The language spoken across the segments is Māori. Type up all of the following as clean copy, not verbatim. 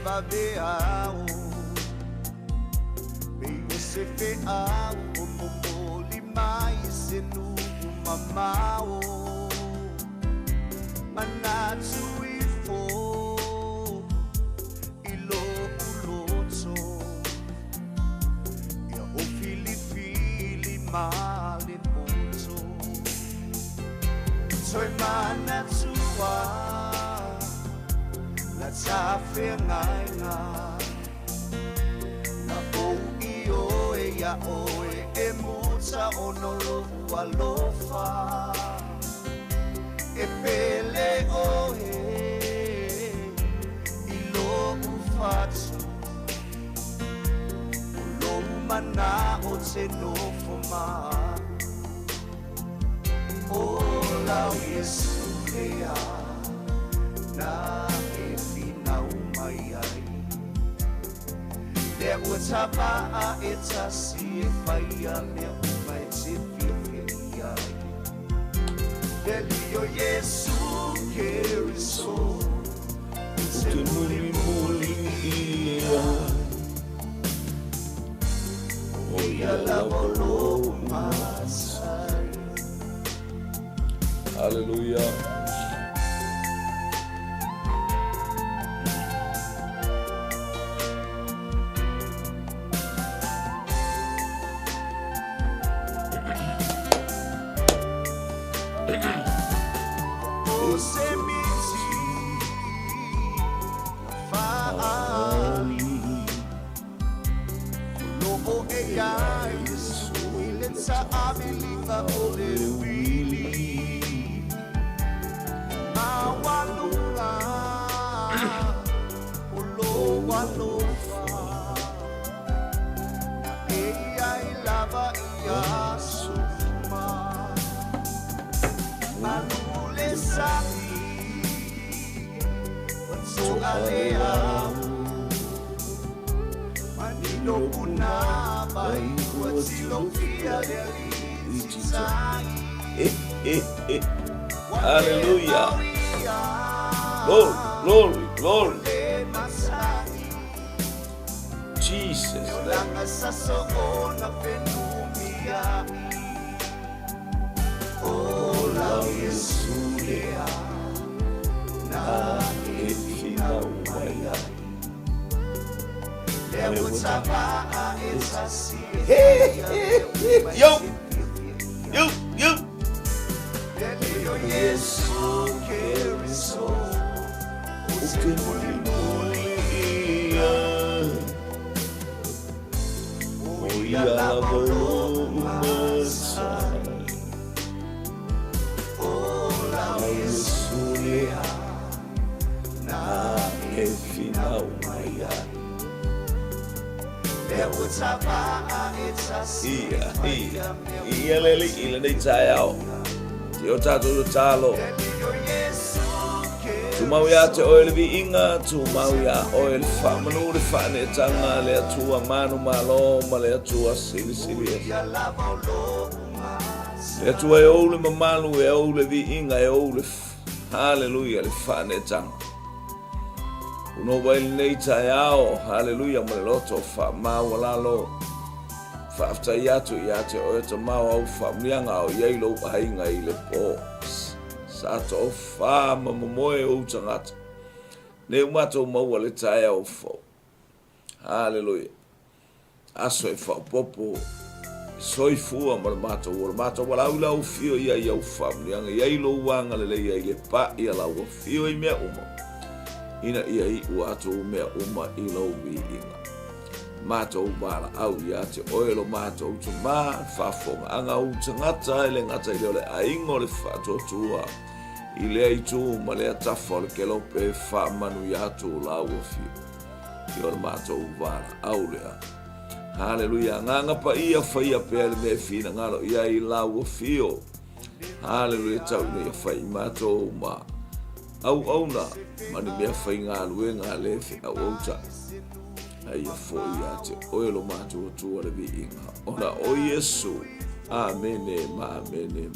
babeao se fe au moli mai se nu mamao manatu ifo ilo uloto ya o fili male poto soy manatua la tafe ngaina ya oe e muta onolo walofa e pele oe ilo ufatu ulo mana o te no foma o lau Yesu lea na e fina umaiai there was a bar, it's a sea fire, my Savior. Delio Yesu carry so. Oh, ya la bolo masai. Hallelujah. Hallelujah. Glory, glory, glory. Jesus. Yo. Yesu carry so. Oh, ya la bolo masai. Oh, la Yesu lea na e fina umaiai. There was a bar, it's a sea. Ia lele ila nei taiao. Yo tato talo. Tumau ya te oele vi inga, tumau ya oele fa manu le fa ne tanga le atua manu malo ma le atua sili. Le atua e ole mamalu e ole vi inga e ole. Hallelujah le fa ne tanga. Uno waile nei taiao, hallelujah ma le loto fa mau lalo. Fa after yatu yate o te mau au whamlianga o yeilo hainga i le po. Sa to o wha mamoe o tangata. Ne umato maua le tae au fo. Hallelujah. Aso e wha popo. Soi fua ma le mato o le mato wala ula o fio ia i au whamlianga. Yeilo wanga le lei le pa ia la o fio i mea uma. Ina ia i uato o mea uma i lau vi inga. Mato bala au ya te oilo mato tu ma fa fonga anga u tangata ele ngata ile aingo le fa to tua ile ai tu ma le tafa le kelo pe fa manu ya tu la o fi yo mato bala au le hallelujah nganga pa ia fa ia pe le fina ngalo ia i la o fio hallelujah tau le fa mato ma au ona mani me fa ngalu ngale fi au ta ai fo ia te oilo mato tu le vi inga ora o Yesu amene ma amene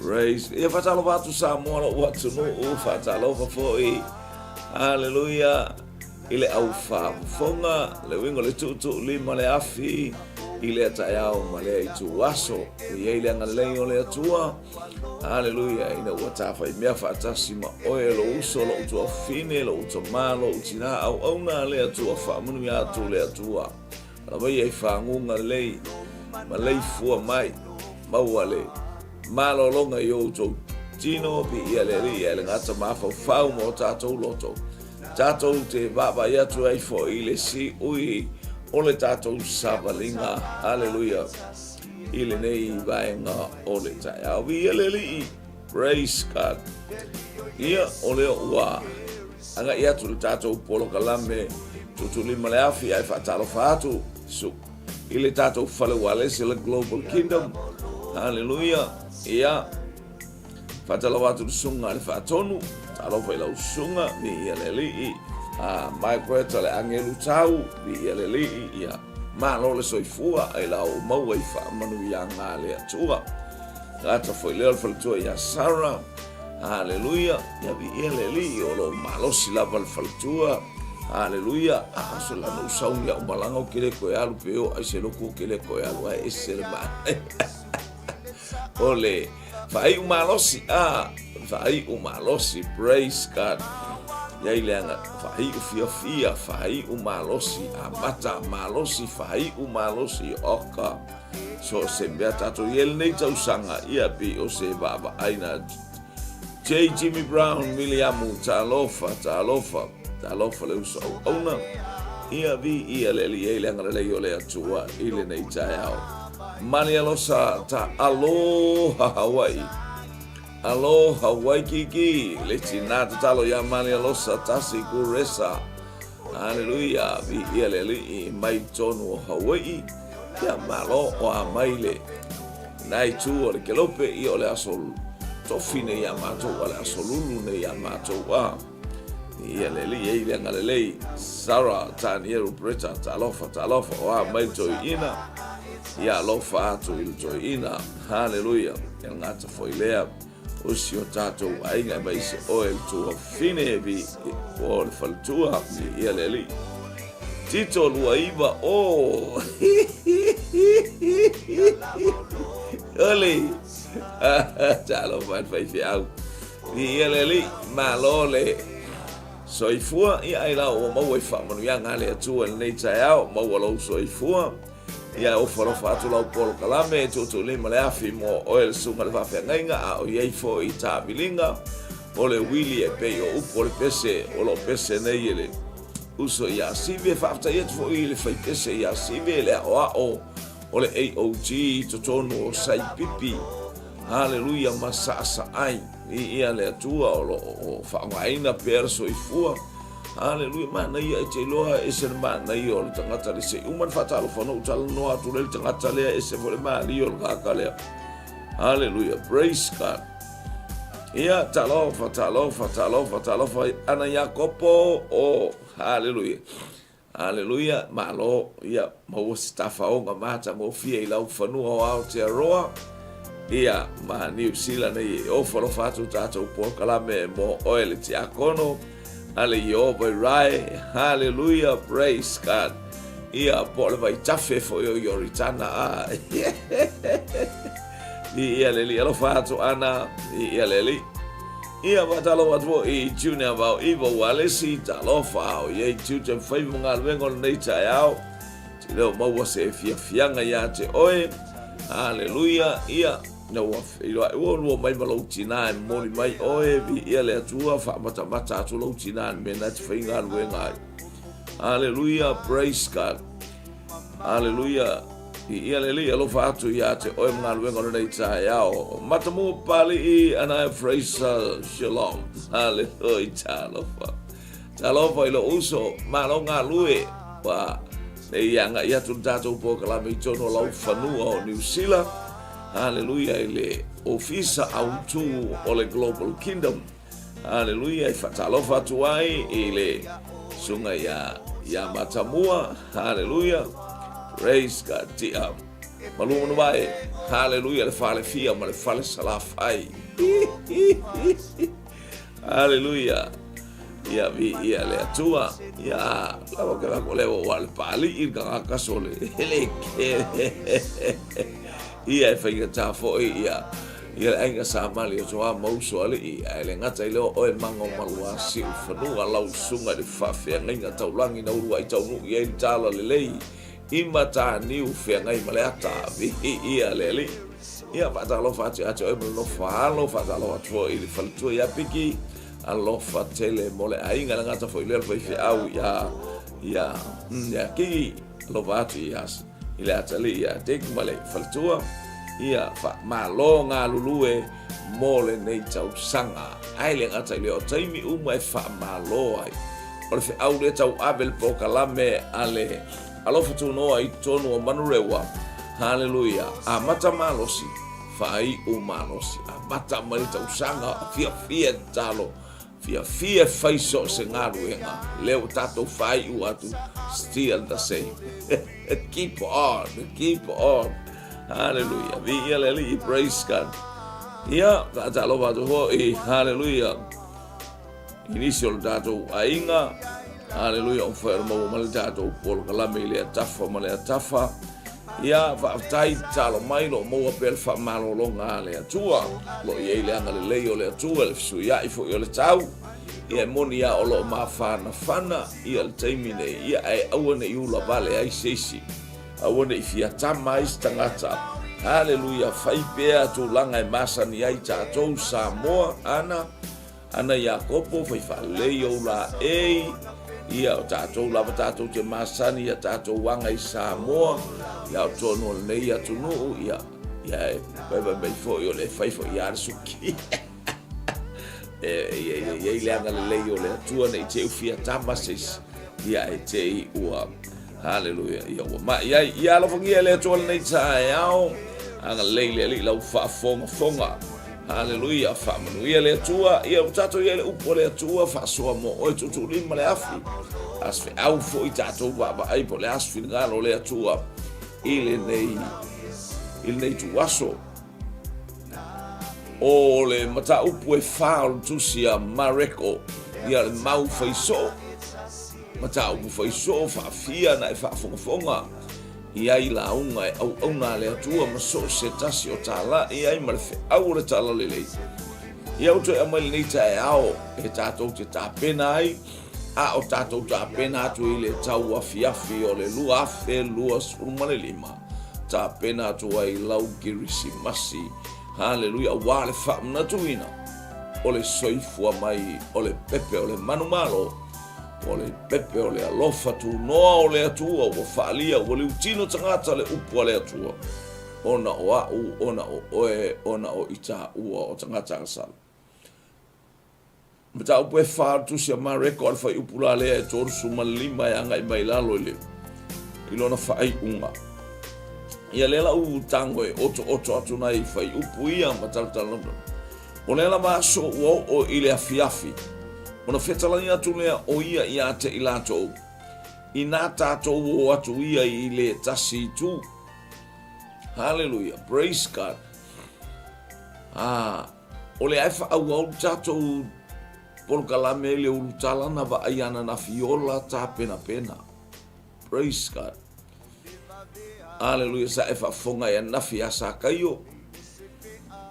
Praise. Ia whatalofa atu Samoa lo watu no whatalofa foi. Hallelujah. Ile au whafonga, le wingo le Tuutuulima le afi, ile atayao ma le itu waso, ile ile ngalei o le atua. Hallelujah. Ina watafa imea whatasi ma oe lo uso lo utua fine, lo utua malo, utina au auna le atua whamunu ya atu le atua. Alabai e whangunga lei, ma lei fua mai, maua le. Malo longa yo to tino pi ia le ngata mafau fau mo tatou loto tatou te baba ia tu ai fo ile si ui ole tatou savalinga hallelujah ile nei vaenga ole tai au ia le praise God ia ole wa anga ia tu tatou polo kalame Tuutuulima le afi ai fatalo fatu su ile tatou fale wale se le global kingdom hallelujah. Ia fatala watu sunga le fatonu talo fa ila sunga mi ia le li mai kweta le angelu tau mi ia le li ia malo le soifua ai la o mau ai fa manu ia ngale atua gata foi le fa tu ia sara hallelujah ia vi ia le li o lo malo sila val faltua hallelujah so la no saunia o malanga o kile ko alu peo ai se lo ku kile ko alu ai serma ole fai umalosi fai umalosi praise God yai lenga fai ufia fai umalosi mata malosi fai umalosi oka so se beatato yel nei tausanga ia bi o se baba aina Jimmy Brown miliamu talofa le uso ona ia vi ia le lenga le yo le atua ile nei taiao Mani alosa ta aloha Hawaii kiki leti nata talo ya mani alosa tasi kuresa hallelujah vi ieleli mai tonu Hawaii ya malo o amaile nai tu o le kelope i ole asol tofine ya mato ole asolulu ne ya mato wa ieleli ile ngalelei Sara tanieru preta talofa wa mai to ina ia lofa atu ina hallelujah el ngata foi lea o sio tatou ainga mai se oel tu fine vi o le faltua ia leli tito luaiva o ole talo vai fiau ia leli malole soifua ia ila o mau fa manu ia ngale atu nei taiao mau lo soifua ia o foro fatu lau polo kalame Tuutuulima le afi mo oel sunga le whawhengainga a o iei fo i tāpilinga o le wili e pei o upo le pese o lo pese nei ele uso ia sive whafta iet fo i le whai pese ia sive le o le AOG totonu o sai pipi hallelujah masasa ai ia le atua o lo whaangaina perso i fua hallelujah mana ia te loa ese mana ia o tangata le se uman fatalo fono utalo no atu le tangata le ese fole mali o kakale hallelujah praise God ia talofa ana Yakopo o hallelujah malo ia mo stafa o mata mo fie ila ufanu o Aotearoa ia ma New Zealand nei o folo fatu tato po kalame mo oele tiakono ale yo rai hallelujah praise God ia po le vai tafe fo yo ritana ia leli alo fatu ana ia leli ia batalo watu i junior va ivo walesi talofa o ye tutem fai mungal vengo nei taiao ti lo mo se fianga ya te oe hallelujah ia no o mai malo tina moli mai oe vi ele atua fa mata tu lo tina me na te finga wenga hallelujah praise God hallelujah ele lo fa tu ya te oe ngal wenga no nei taiao matamu pali ana praise shalom hallelujah talofa ilo uso malonga lue wa nei yanga ya tu tato po kala mi tono lo fanu o New Zealand hallelujah ile ofisa autu o le global kingdom hallelujah fatalofa tuai ile sunga ya matamua hallelujah praise God Maluma vai. Hallelujah, le fale fia, ma le fale salafai. Hallelujah. Ia vi ia le atua. Ia lava ke ko lewo wal pali i ka kasole. Ele ke. Ia fa ia ta fo ia. Ia ainga sa mali o a mauso ale i ele ngata ile o e mango malua si fanu ala usunga de fa fe nga taulangi na urua i taunu ia i tala lelei i mata ni u fe ngai maleata vi ia lele ia va ta lo fa ti ato e lo fa ta lo atfo i faltu ia piki allo fa tele mole ainga ngata fo ile fa fe au ia ki lo va ti as ile atali ia tek male faltua ia fa malo nga lulue mole nei tau sanga aile ngata ile o taimi uma e fa malo ai o fe au le tau abel po kalame ale alo fatu no ai tonu o manurewa haleluya a mata malosi fa ai o malosi a mata mai tau sanga fia talo fia faiso se ngaru nga leo tato fai u atu still the same keep on Hallelujah. Via leli praise God. Ia ta lo va do e hallelujah. Inicio dato ainga. Hallelujah. On fermo mal dato por la mele tafa mal tafa. Ia va tai talo mai lo mo per fa malo longa le tua. Lo ye le anga le leo le tua le su ia i fo yo le tau. Ia monia o lo ma fana ia le taimine ia ai awane i ula vale ai sesi. Awana i fia tama istangata. Hallelujah. Fai pea tu langa i masa ni ai tātou Samoa ana Yakopo fai whalei o la ia o tātou lava tātou te masani ia tātou wanga i Samoa ia o tono nei atu nuu ia beba mei fo i o le fai fo i arsuki ia i leanga le lei o le atua nei te ufia tama seis ia e te i ua Hallelujah. Ia lo fongia le tol nei tae ao anga leile lau fa fonga. Hallelujah. Fa manuia le tua ia utato ia le upo le tua fa soa mo o Tuutuulima le afi. As fe au fo i tato baba ai po le asfi ngalo le tua ile nei tuaso. O le mata upo e fa tusia mareko ia le mau faiso. Mata upu fai so fa fia na fa fonga ia i la unga au na le atua ma so se tasi o tala ia i marfe au le tala lele ia o to amal nei tae ao e tatou te tapena ai a o tatou tapena atu i le tau afiafi o le lua afe lua surumale lima tapena atu ai lau kirisi masi haleluya wale fa mnatuina o le soifua mai o le pepe o le manumalo o le pepe o le alofa tu noa o le atua o whaalia o le utino tangata le upu o le atua ona o au, ona o oe, ona o ita ua o tangata asala mata upu e whaatu si a mareko al whai upu la lea e toru suma lima e anga i mai lalo i leo ilona whai unga ia lela u tango e oto atu nai whai upu ia mataltala o lela maaso uau o ile afiafi ona fetalani atu lea o ia ia te i latou. I nā tātou o atu ia i le tasi tu. Hallelujah. Praise God. O le aifa au tātou porkalame le urutalana va aiana na fiola tā pena. Praise God. Hallelujah. Sa efa fonga ia nafi asa kaio.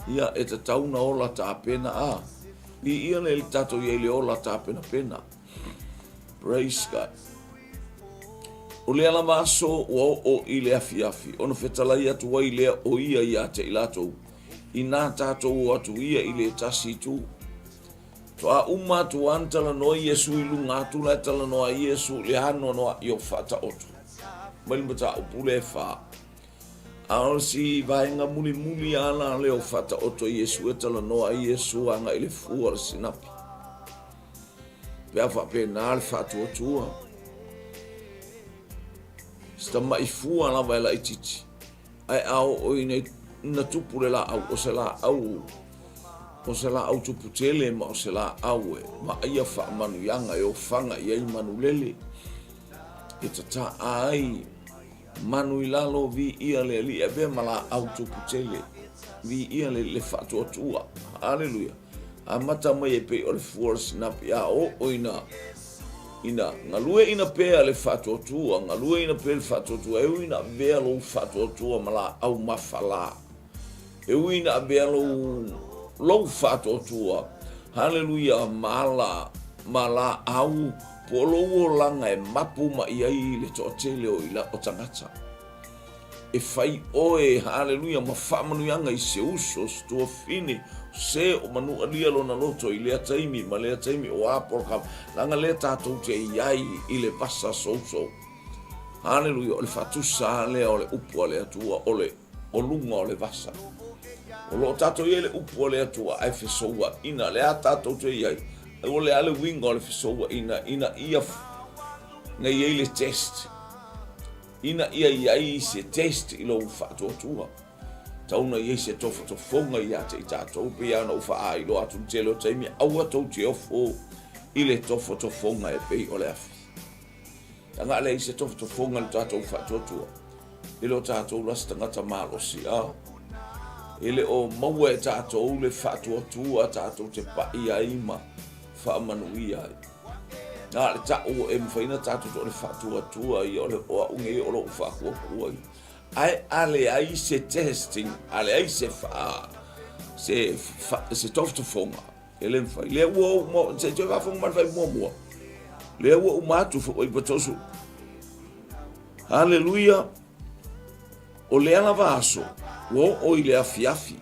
Ia e te tauna ola tā pena I ia le tato ia le ola tā pena. Praise God. O le ala maso o i le afiafi. Ono fetalai atu wai lea o ia te ilatou. I nā tātou atu ia i le tasi tu. So a tu antala noa Iesu i lunga atu la tala noa Iesu le hano noa i o whata otu. Malimata upule wha. Ao si vaenga muli ala leo fata oto Iesu e tala noa Iesu anga i le fua le sinapi. Pea wha pena le fatu otua. Sta mai fua la vaela i titi. Ai ao o ine na tupu le la au o se la au tupu tele ma o se la au e. Ma ia wha manu yanga e o whanga i ai manu lele. E tata ai. Manu i lalo vi ia le li e be mala autoputele. Vi ia le fatu tua. Hallelujah. Amata mai e pe o le force na pia o ina ngalue ina pe le fatu tua, ngalue ina pe le fatu tua, e ina be lo fatu tua mala au mafala. E ina be lo fatu tua. Hallelujah, mala au polo langa e mapu ma iai le totele o ila o tangata. E fai oe, hallelujah, ma whamanuianga i se uso, stua fine, se o manu alia lo na loto i lea taimi, ma lea taimi o apor kam, langa lea tātou te iai i le pasa souso. Hallelujah, o le fatusa lea o le upua lea tua, o lunga o le vasa. O lo tātou i le upua lea tua, ai fesoua ina, lea tātou te iai, o le ale winga o le fesoua ina ia ngai iei le test. Ina ia iai se test i lo whaatotua. Tauna iei se tofonga ia te i tātou pe ana uwha a i lo atu te lo taimi aua tau te ofo i le tofonga e pei o le afi. Tanga le i se tofonga le tātou whaatotua. I lo tātou las tangata malosi a. I le o maua e tātou le whaatotua tātou te pa ia ima whaamanu ia i. Nā le tāo e mwhaina tātou to le whatua i o le oa unge o lo whakua kua i. Ai ale ai se testing, ale ai se se tofofonga. E le mwhai. Le ua umo, se te whafonga man whai mua. Le ua umatu fo oi patosu. Hallelujah. O le ana vaso, o i le afiafi.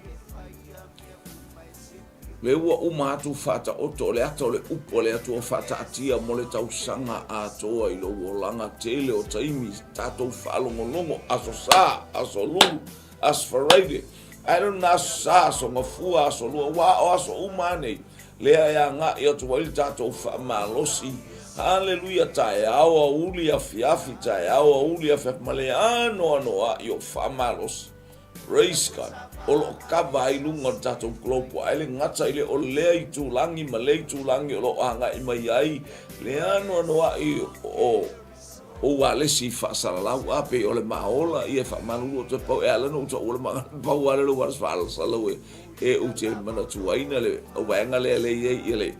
Le ua umatu fata oto le ata o le upo le atua fata atia mo le tausanga atoa i lo langa tele o taimi tatou whaalongolongo aso sa, aso lulu, aso wharaide. Aero na sa, aso ngafua, aso lua, wa o aso umane. Lea ia ngā i atu waili tatou whaamalosi. Hallelujah, tae awa uli a fiafi, tae awa uli a fiafi, male anoa i o whaamalosi. Praise God. O lo kava i lunga tātou klopo. Ai le ngata i le o lea i tūlangi, ma lea i tūlangi o lo anga i mai ai. Le anoa i o walesi whaasaralau ape o le maola i e whaamanu o te pau e alana o te o le mga pau ale lo waras whaalasalau e o te manatuaina le o waenga le i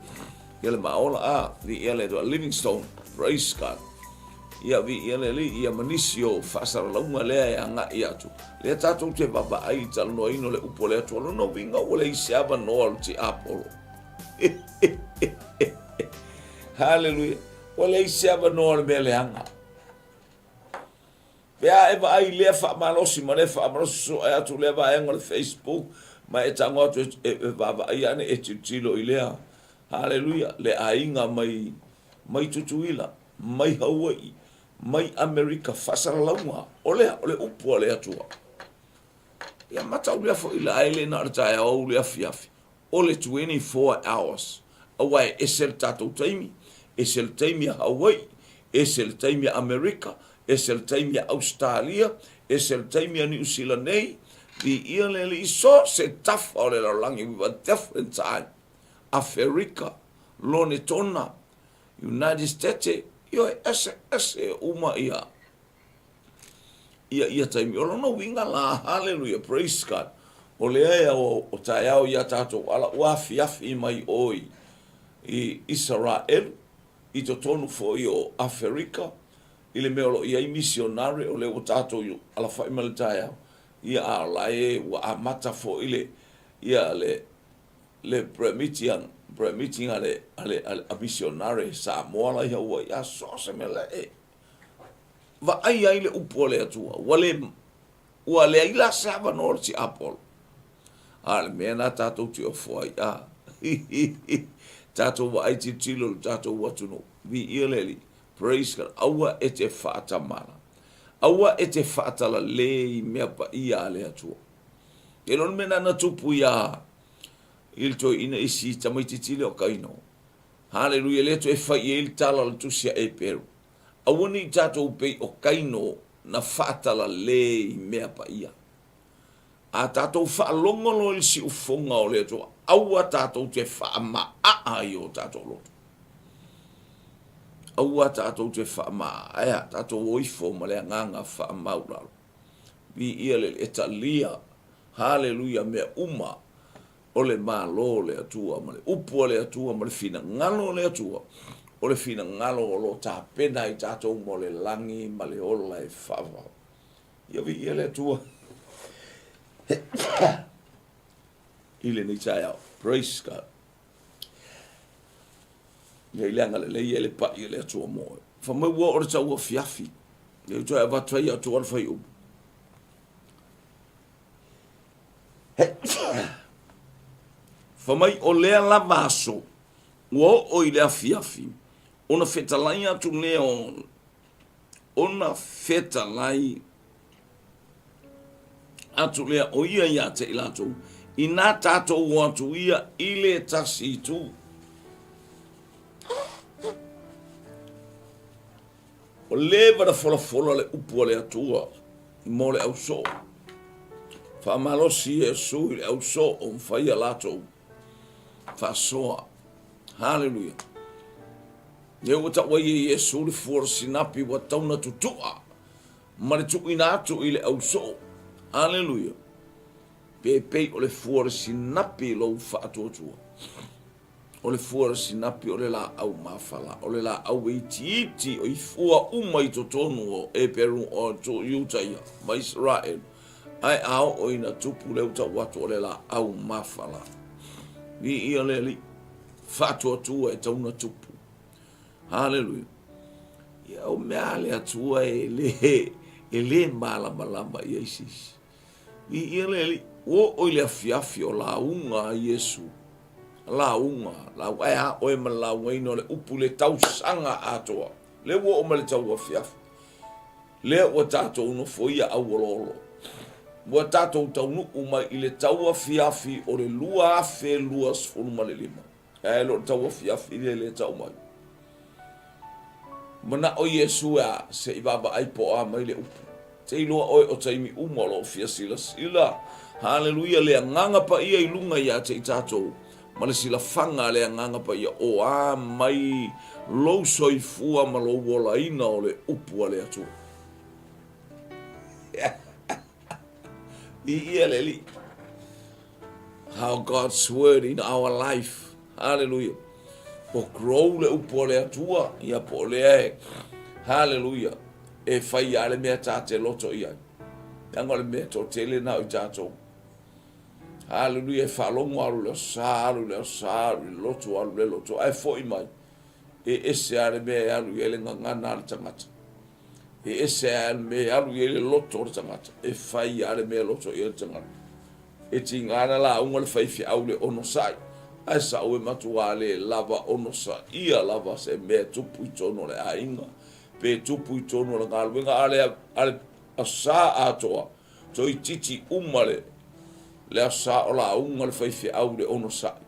le maola i le Livingstone. Praise God. Ia vi ia le manisio whaasaralaunga lea e anga i atu. Lea tātou te baba ai talanoa ino le upo lea tualo no vinga o le isiaba noa ti Apollo. Hallelujah. O le isiaba noa le mea le anga. Pea eva ai lea whaamalosi ma le whaamalosi so e atu lea va enga le Facebook ma e tango atu e baba ai ane e tilo i lea. Hallelujah. Le ainga mai Tuutuulima, mai Hawaii, mai Amerika whasaralaunga, ole upu le atua. Ia mata ulea fo ila aile na artae au lea fiafi. Ole 24 hours. Awai esel tātou taimi, esel taimi a Hawaii, esel taimi a Amerika, esel taimi a Australia, esel taimi a New Zealand nei, di ia lele iso se tafa o le laulangi, we were different time. Afrika, lone tona, United States, io ese uma ia taimi. Olo no winga la, hallelujah, praise God. O lea o tae au ia tātou ala uafiafi mai oi i Israel, i to tonu fo i o Afrika, i le meolo ia i misionare o le o tātou ala whaimale tae au. Ia a lae wa a mata fo i le, ia le pre-meeting ale a missionare sa moala ia ua ia so se me le va ai le upo le atua ua le ila sava no ti Apollo ale mena tatou ti ofoi tatou wa ai ti tilo tatou watu no vi ileli praise God aua e te whaatamana aua e te whaatala le mea pa ia le atua e non mena na tupu ia il to ina isi tamaititile o kaino. Hallelujah, le to e fai il tala le tusia e peru. Awani tatou pei o kaino na fatala le mea pa ia. A tatou whaalongolo il si ufonga o le to. Aua tatou te whaama a i o tatou loto. aua tātou te whaamaea, tātou oifo ma le nganga whaamauraro. Vi ia le etalia, haleluia mea uma, o le malo le atua, ma le upua le atua, ma le fina ngalo le atua, o le fina ngalo o lo tāpena i tātou mo le langi, ma le ola e whawao. Ia vi ia le atua. Ile ni tai au. Praise God. Ia ileanga le leia le pa ia le atua moe. Whamau ua o le tau ua fiafi. Ia utoa e watrai atua al whai umu. Whamai o lea la vaso. Ua o i lea fiafi. Ona whetalai atu lea on. Ona whetalai atu lea o ia ia te ilatou. I nā tātou o atu ia i le tasi tu. O lewa da fola le upua le atua. I mo le au so. Whamalosi e sui le au so o mwhaia latou. Whasoa. Hallelujah. Ia wata wai e Yesu le fuara sinapi wa tauna tutua. Ma le tuina atu i le au so. Hallelujah. Pepe o le fuara sinapi lo whaatotua. O le fuara sinapi o le la au mawhala. O le la au iti o i fua umai to tonu o e peru o to Utaia. Ma Israel. Ai ao o ina tupu le uta watu o le la au mawhala. Ni ia le li. Whaatotua e tauna tupu. Hallelujah. Ia o mea le atua e le malama i Isis. Ni ia le li. O ile afiafi o la unga Yesu. La unga. La ea o e malaunga ino le upu le tau sanga atoa. Le wo o ma le tau afiafi. Le o tato uno foia au ololo. Wa tato tau nuku mai i le tau afiafi o le lua afe lua sfunu ma le lima. E lo tau afiafi le tau mai. Mana o Yesu a se ibaba ai po a mai le upu. Te iloa oe o taimi umolo fia sila. Hallelujah, le nganga pa ia i lunga ia te tātou. Ma le sila fanga le nganga pa ia o a mai lo soifua ma lo wola ina o le upua le atu. Ia le li. How God's word in our life. Hallelujah. O grow le upua le atua. Ia po le e. Hallelujah. E fai ale mea tate loto ia. Yanga le mea to tele na i tātou. Hallelujah, falongo alu le saru, loto alu le loto. Ai foi mai. E ese ale me alu ele ngana ale tangata. E ese ale me alu ele loto ale tangata. E fai ale me loto ele tangata. E tingana la unga le fai fi aule ono sai. Ai sa ue matua le lava ono sa. Ia lava se me tupu itono le ainga. Pe tupu itono le ngaluenga ale asa atoa. So i titi umale. Le asa o la unga le faifi au le ono sai.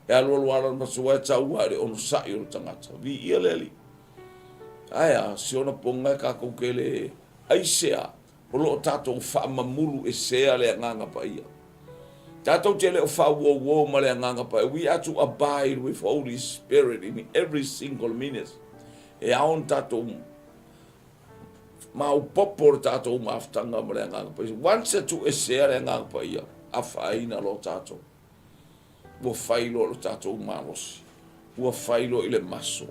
E alu ala masua e taua le ono sai o le tangata. Vi ia le li. Aia, si ona ponga e kako ke le aisea. O lo tatou whaamamulu e sea le nganga pa ia. Tatou te le o whauo ma le nganga pa ia. We are to abide with Holy Spirit in every single minute. E aon tatou mau popo tatou maftanga ma le nganga pa ia. Once tu e sea le nganga pa ia. A faina lo tato. Ua failo lo tato malos. Ua failo ile maso.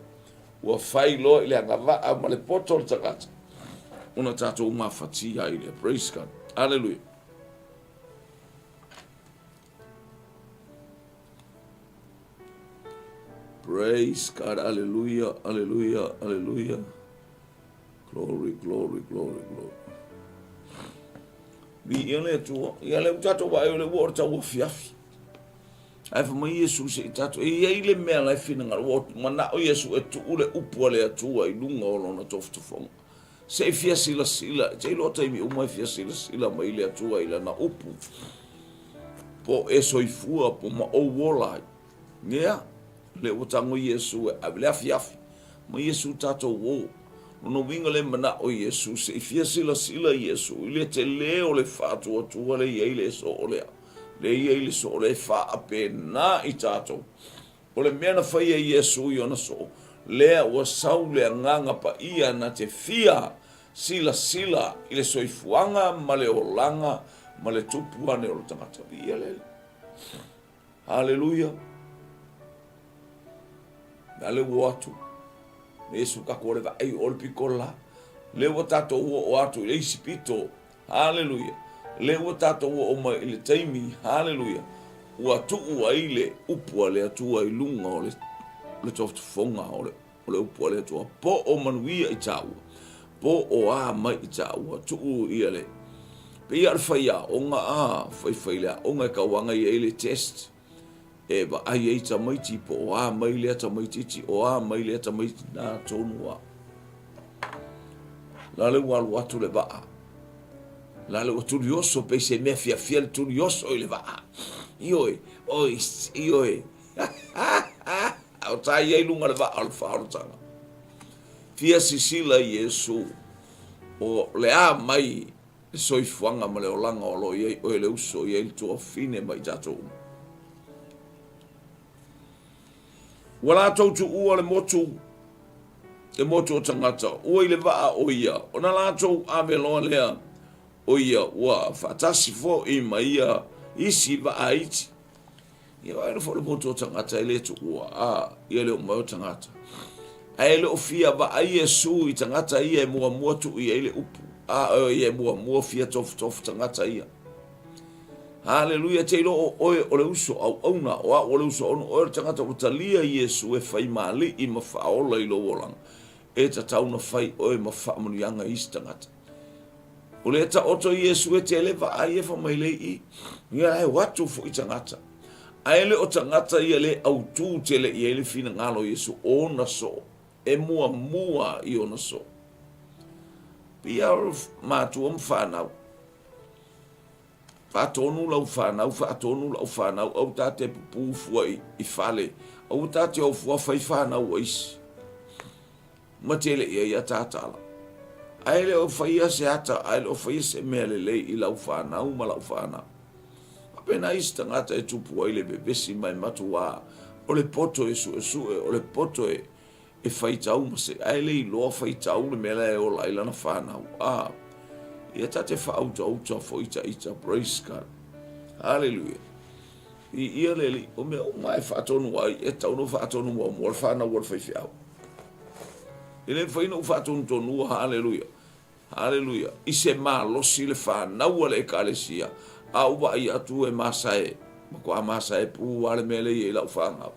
Ua failo ile angava ma le poto le tagata. Una tato mafatia ile. Praise God. Hallelujah. Praise God. Hallelujah. Hallelujah. Hallelujah. Glory, glory, glory, glory. Vi ele tu, ele tato vai ele worta o fiafi. Ai fa mai Yesu se tato e ele me la fina ngal wot mana o Yesu e tu ule upu le atua I lunga o lona toftu fong. Se fia sila te lo tai mi o mai fia sila mai le atua ila na upu. Po e soifua po ma o wola. Nea le utango Yesu e le fiafi. Ma Yesu tato wo. No winga le mana o Yesu se fia sila Yesu ile te leo le fatu atua le ile so ole le ile so le fa apena I tato o le mena fai Yesu yo na so lea ua sau le nganga pa ia na te fia sila i le soifuanga ma le olanga ma le tupu ane o le tangata ia le. Haleluia. Na le watu. Yesu kakore va ai ol pikola. Le watato o atu le isipito. Haleluia. Le watato o mai le taimi. Haleluia. Ua tuu ai le upua le atua i lunga o le toftufonga o le upua le atua. Po o manuia i taua. Po o a mai i taua. Tuu ia le. Pe ia alfaia o nga a faifai o nga kawanga i le test. E ba ai e tamaiti po o a mai le tamaiti o a mai le tamaiti na tonua. La le walu atu le baa. La le turioso pe se me fia le turioso i le baa. Ioe, ioe. Au tai e lunga le baa al faarutanga. Fia sisila Yesu o le a mai le soifuanga ma le olanga o lo i o le uso i le tua fine mai tatou. Wala tautu ua le motu o tangata, ua i le waa o ia, o na lātou ameloa lea o ia, ua whatasi fo i ma ia isi waa iti. Ia wai na fo le motu o tangata i le tu ua, ia le o mai o tangata. A ele o fia waa Yesu i tangata ia e mua tu ia ile upu, ia e mua fia tofu tangata ia. Haleluia, te ilo o le uso au auna, o le uso ono, o le tangata o talia Yesu e fai mali i mawhaola i lo wolanga. E ta tauna fai o e mawhaamanianga isi tangata. O le ta oto Yesu e te eleva a iefa mai le i, ia e watu fo i tangata. A ele o tangata ia le au tū te le i ele fina ngalo Yesu o na so, e mua i o na so. Pia mātua mwhanau. Whaatonu lau whanau, au tate pupufua i whale, au tate au fua whai whanau aisi. Matele ia tātala. Aile o whaia se ata, aile o whaia se mea lei i lau whanau ma lau whanau. Apena isi tangata e tupu aile bebesi mai matua, o le poto e sue, o le poto e whai tau mase, aile i loa whai tau le mele e o laila na whanau. Ia tate whaauta fo ita, praise God. Hallelujah. I ia leli, o mea o mai whaatonu ai, e tau no whaatonu wa mua, whanau wa whaiwhiau. I le whaina o whaatonu tonua, hallelujah. Hallelujah. I se maa losi le whanau le ekalesia, a uwa i atu e masae, mako a masae pu wale mele i e lau whangau.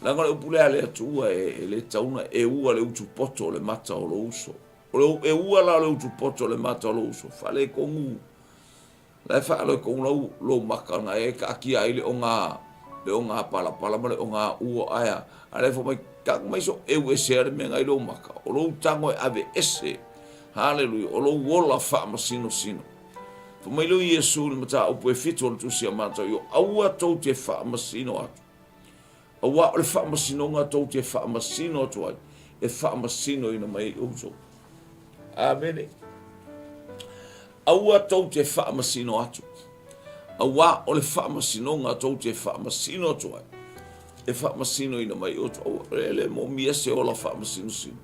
Langa le upule ale atua e le tauna e ua le utu poto le mata o lo uso. E ua la le utu poto le mata o lo uso. Fale kongu. Lai fale kongu lo makanga e ka aki ai le o ngā pala ma le o ngā ua aya. Ale fo mai kak mai so e ue seare me ngai lo maka. O lo tango e ave ese. Hallelujah. O lo wola wha masino sino. Fo mai lo Yesu le mata upu e fito le tusia mata yo. Aua tau te wha masino atu. Awa o le whaamasino ngā tau te whaamasino atu ai. E whaamasino ina mai uso. Amen. Awa tau te whaamasino atu. Awa o le whaamasino ngā tau te whaamasino atu ai. E whaamasino ina mai uso. Ele mo mia se o la whaamasino sino.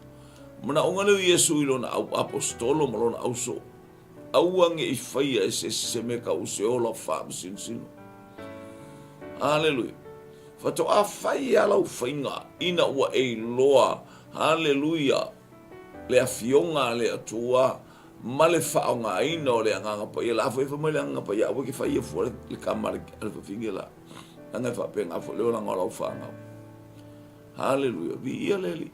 Mana o ngana Yesu ilo na au apostolo malona au so. Auange i whaia e se meka o se o la whaamasino sino. Hallelujah. Fato a whai alau whainga ina ua e loa, hallelujah, le a fionga le atua, ma le whaonga ina o le anganga pa ia, la hafo e whamai le anganga pa ia, awa ki whai e fua le kamare ale whawhingi la, anga e whape ngafo leo langa o lau whaanga. Hallelujah, vi ia leli.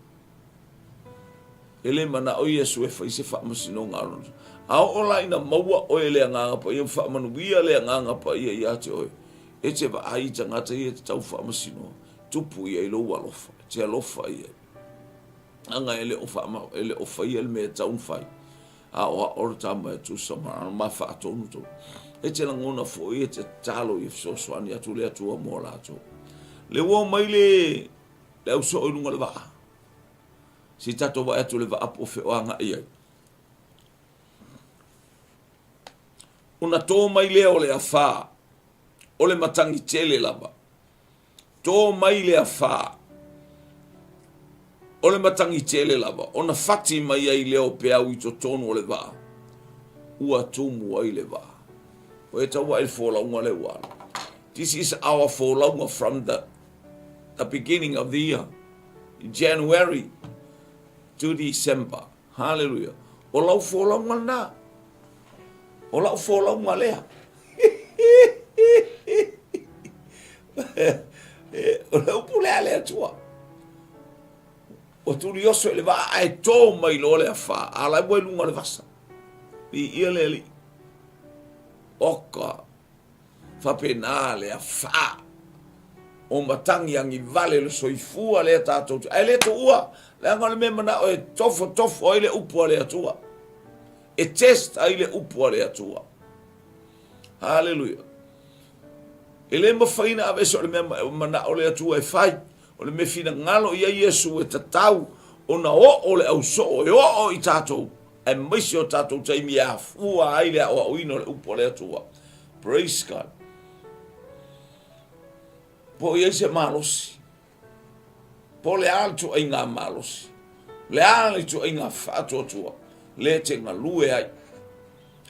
Ele mana o Yesu e whai se whaamasino ngā rono. Ao ola ina maua o e le anganga pa ia, whaamanu via le anganga pa ia ia te oe. E te wa ai tangata i e te tau whaamasino, tupu i e lo alofa, te alofa i e. Anga ele o whai ele me taun whai. A oa ora tama e tu samara, ma whaatonu tau. E te langona fo i e te talo i fsoswani atu le atua mo lato. Le wo mai le au so ilunga le waa. Si tato wa atu le waa po wheoanga i ai. Una tō mai leo le a whaa. O le matangi tele lava. tō mai le wha. O le matangi tele lava, o na whati mai ai leo pe au I to tonu o le wā. Ua tumu ai le wā. O e taua e wholaunga le wā. This is our wholaunga from the beginning of the year. January to December. Hallelujah. O lau wholaunga na. O lau wholaunga lea. O lau pulea lea tua. O tuli oso le va ai tō mai lo le wha. A lai wai lunga le vasa. I ia le li. Oka. Whapena le wha. O matangi angi vale le soifua le tātou. Ai le to ua. Le anga le mema na o e tofo ai le upua le atua. E test ai le upua le atua. Hallelujah. E le mawhaina a veso le mema mana o le atua e whai. O le mewhina ngalo ia Yesu e tatau. O na o le au so e o I tātou. E maisi o tātou taimi a fua ai le o ino le upua le atua. Praise God. Po ia se malosi. Po le altu ai ngā malosi. Le altu ai ngā whātua. Le te ngā lue ai.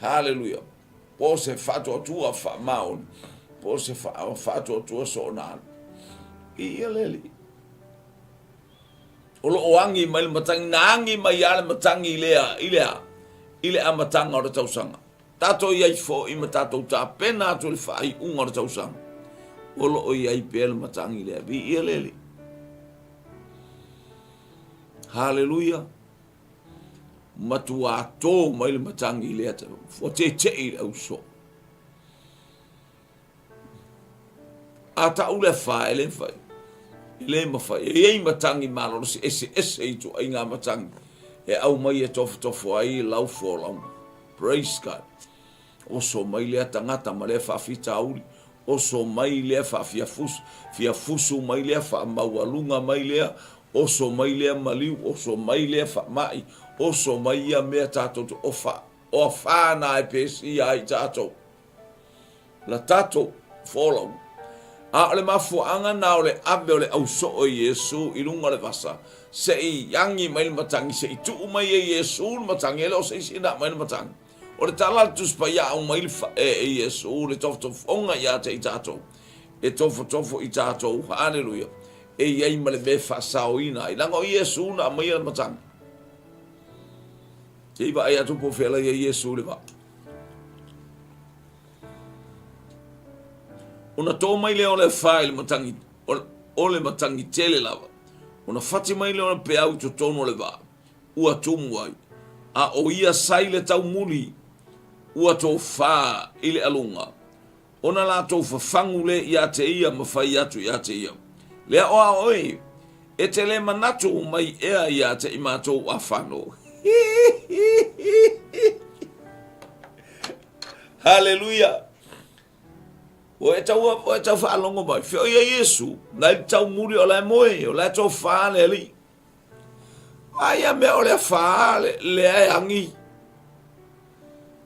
Hallelujah. Po se whātua wha maon. Po se whātua so nāna. I ia leli. O lo oangi mai le matangi. Nā angi mai ale matangi ile a matanga o le tausanga. Tato iai fo I matatou ta pena atu le whai unga o le tausanga. O lo o iai pēle matangi lea. Vi ia leli. Hallelujah. Matua tō mai le matangi lea te. Fo te i au so. A ta ule whae le whai. Le mawhai. E ei matangi malo si ese I tu ai ngā matangi. E au mai e tofo ai lau fōlaunga. Praise God. O so mai lea tangata ma lea whawhita auri. O so mai lea whawhia fusu mai lea whamaualunga mai lea. O so mai lea maliu. O so mai lea whamai. O so mai ia mea tātou o whāna e pēsi ai tātou. La tātou whōlaunga. A ole mafuanga na ole abe ole au so o Yesu I runga le vasa. Se I yangi mai le matangi. Se I tuu mai e Yesu le matangi. Ele o se isi na mai le matangi. O le talatus pa ia au mai e Yesu. Le tofotofonga ia te I tātou. E tofotofo I tātou. Hallelujah. E iei ma le befa sao ina. I langa o Yesu na mai le matangi. Te iwa ai atu po whela I Yesu le va. Ona tō mai leo le whae le matangi, o le matangi tele lava. Ona whati mai leo le peau to tono le wā. Ua tumu ai. A o ia sai le tau muli. Ua tō whā I le alunga. Ona la tō whawhangu le ia te ia mawhai atu ia te ia. Lea oa oi. E te le manatu mai ea ia te I mātou a whano. Hallelujah. O e tau whaalongo mai. Whio ia Yesu. Nai tau muri o lai moe. O lai tau whaale ali. Aia mea o le whaale le ai angi.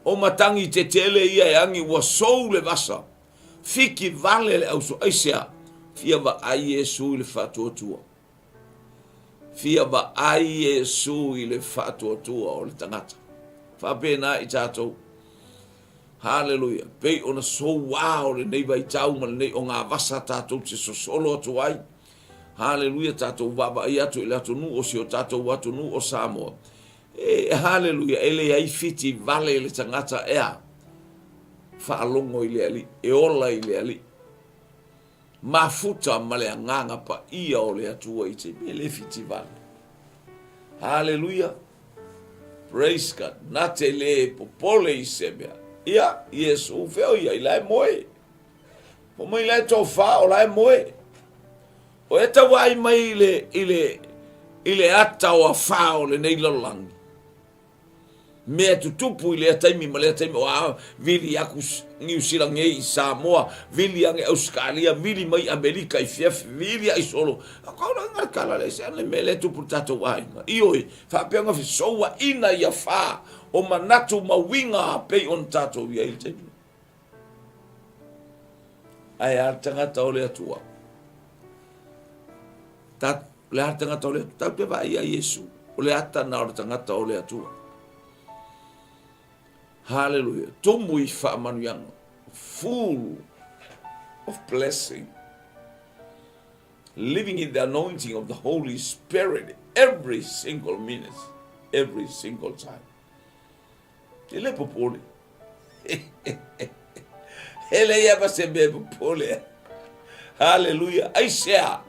O matangi te tele ia e angi. Wa sou le vasa. Fiki vale le auso. Aisea. Fia wa ai Yesu I le whatuatua. Fia wa ai Yesu I le whatuatua o le tangata. Whapena I tātou. Hallelujah. Pei ona so wow le nei vai tau ma nei o ngā vasa tātou te so solo atu ai. Hallelujah. Tātou waba I atu I le atu nu o si o tātou atu nu o Samoa. Hallelujah. Ele ai fiti vale le tangata ea. Whaalongo I le ali. E ola I le ali. Mafuta ma le anganga pa ia o le atua I te me le fiti vale. Hallelujah. Praise God. Na te le popole I se mea. Ia, Yesu, feo ia, I lai moe. Po mai lai tō wha o lai moe. O e tawa I mai I le ata o a wha o le nei lalangi. Mea tutupu I le ataimi, ma le ataimi o a vili aku New Zealand I Samoa, vili ange Australia, vili mai Amerika I fief, vili ai solo. A kauna ngar kala le se ane me le tupu tato wainga. Ioi, whapeanga fi soua ina ia wha. O manatu mawinga pei on tato ia I te. Ai ar tangata o le atua. le tangata o le tau pe vai ia Yesu o le ata na o le tangata o le atua. Hallelujah. Tomu I whaamanuanga, full of blessing, living in the anointing of the Holy Spirit every single minute, every single time. Te le popole. Ele ia ba se be popole. Hallelujah. Ai sea.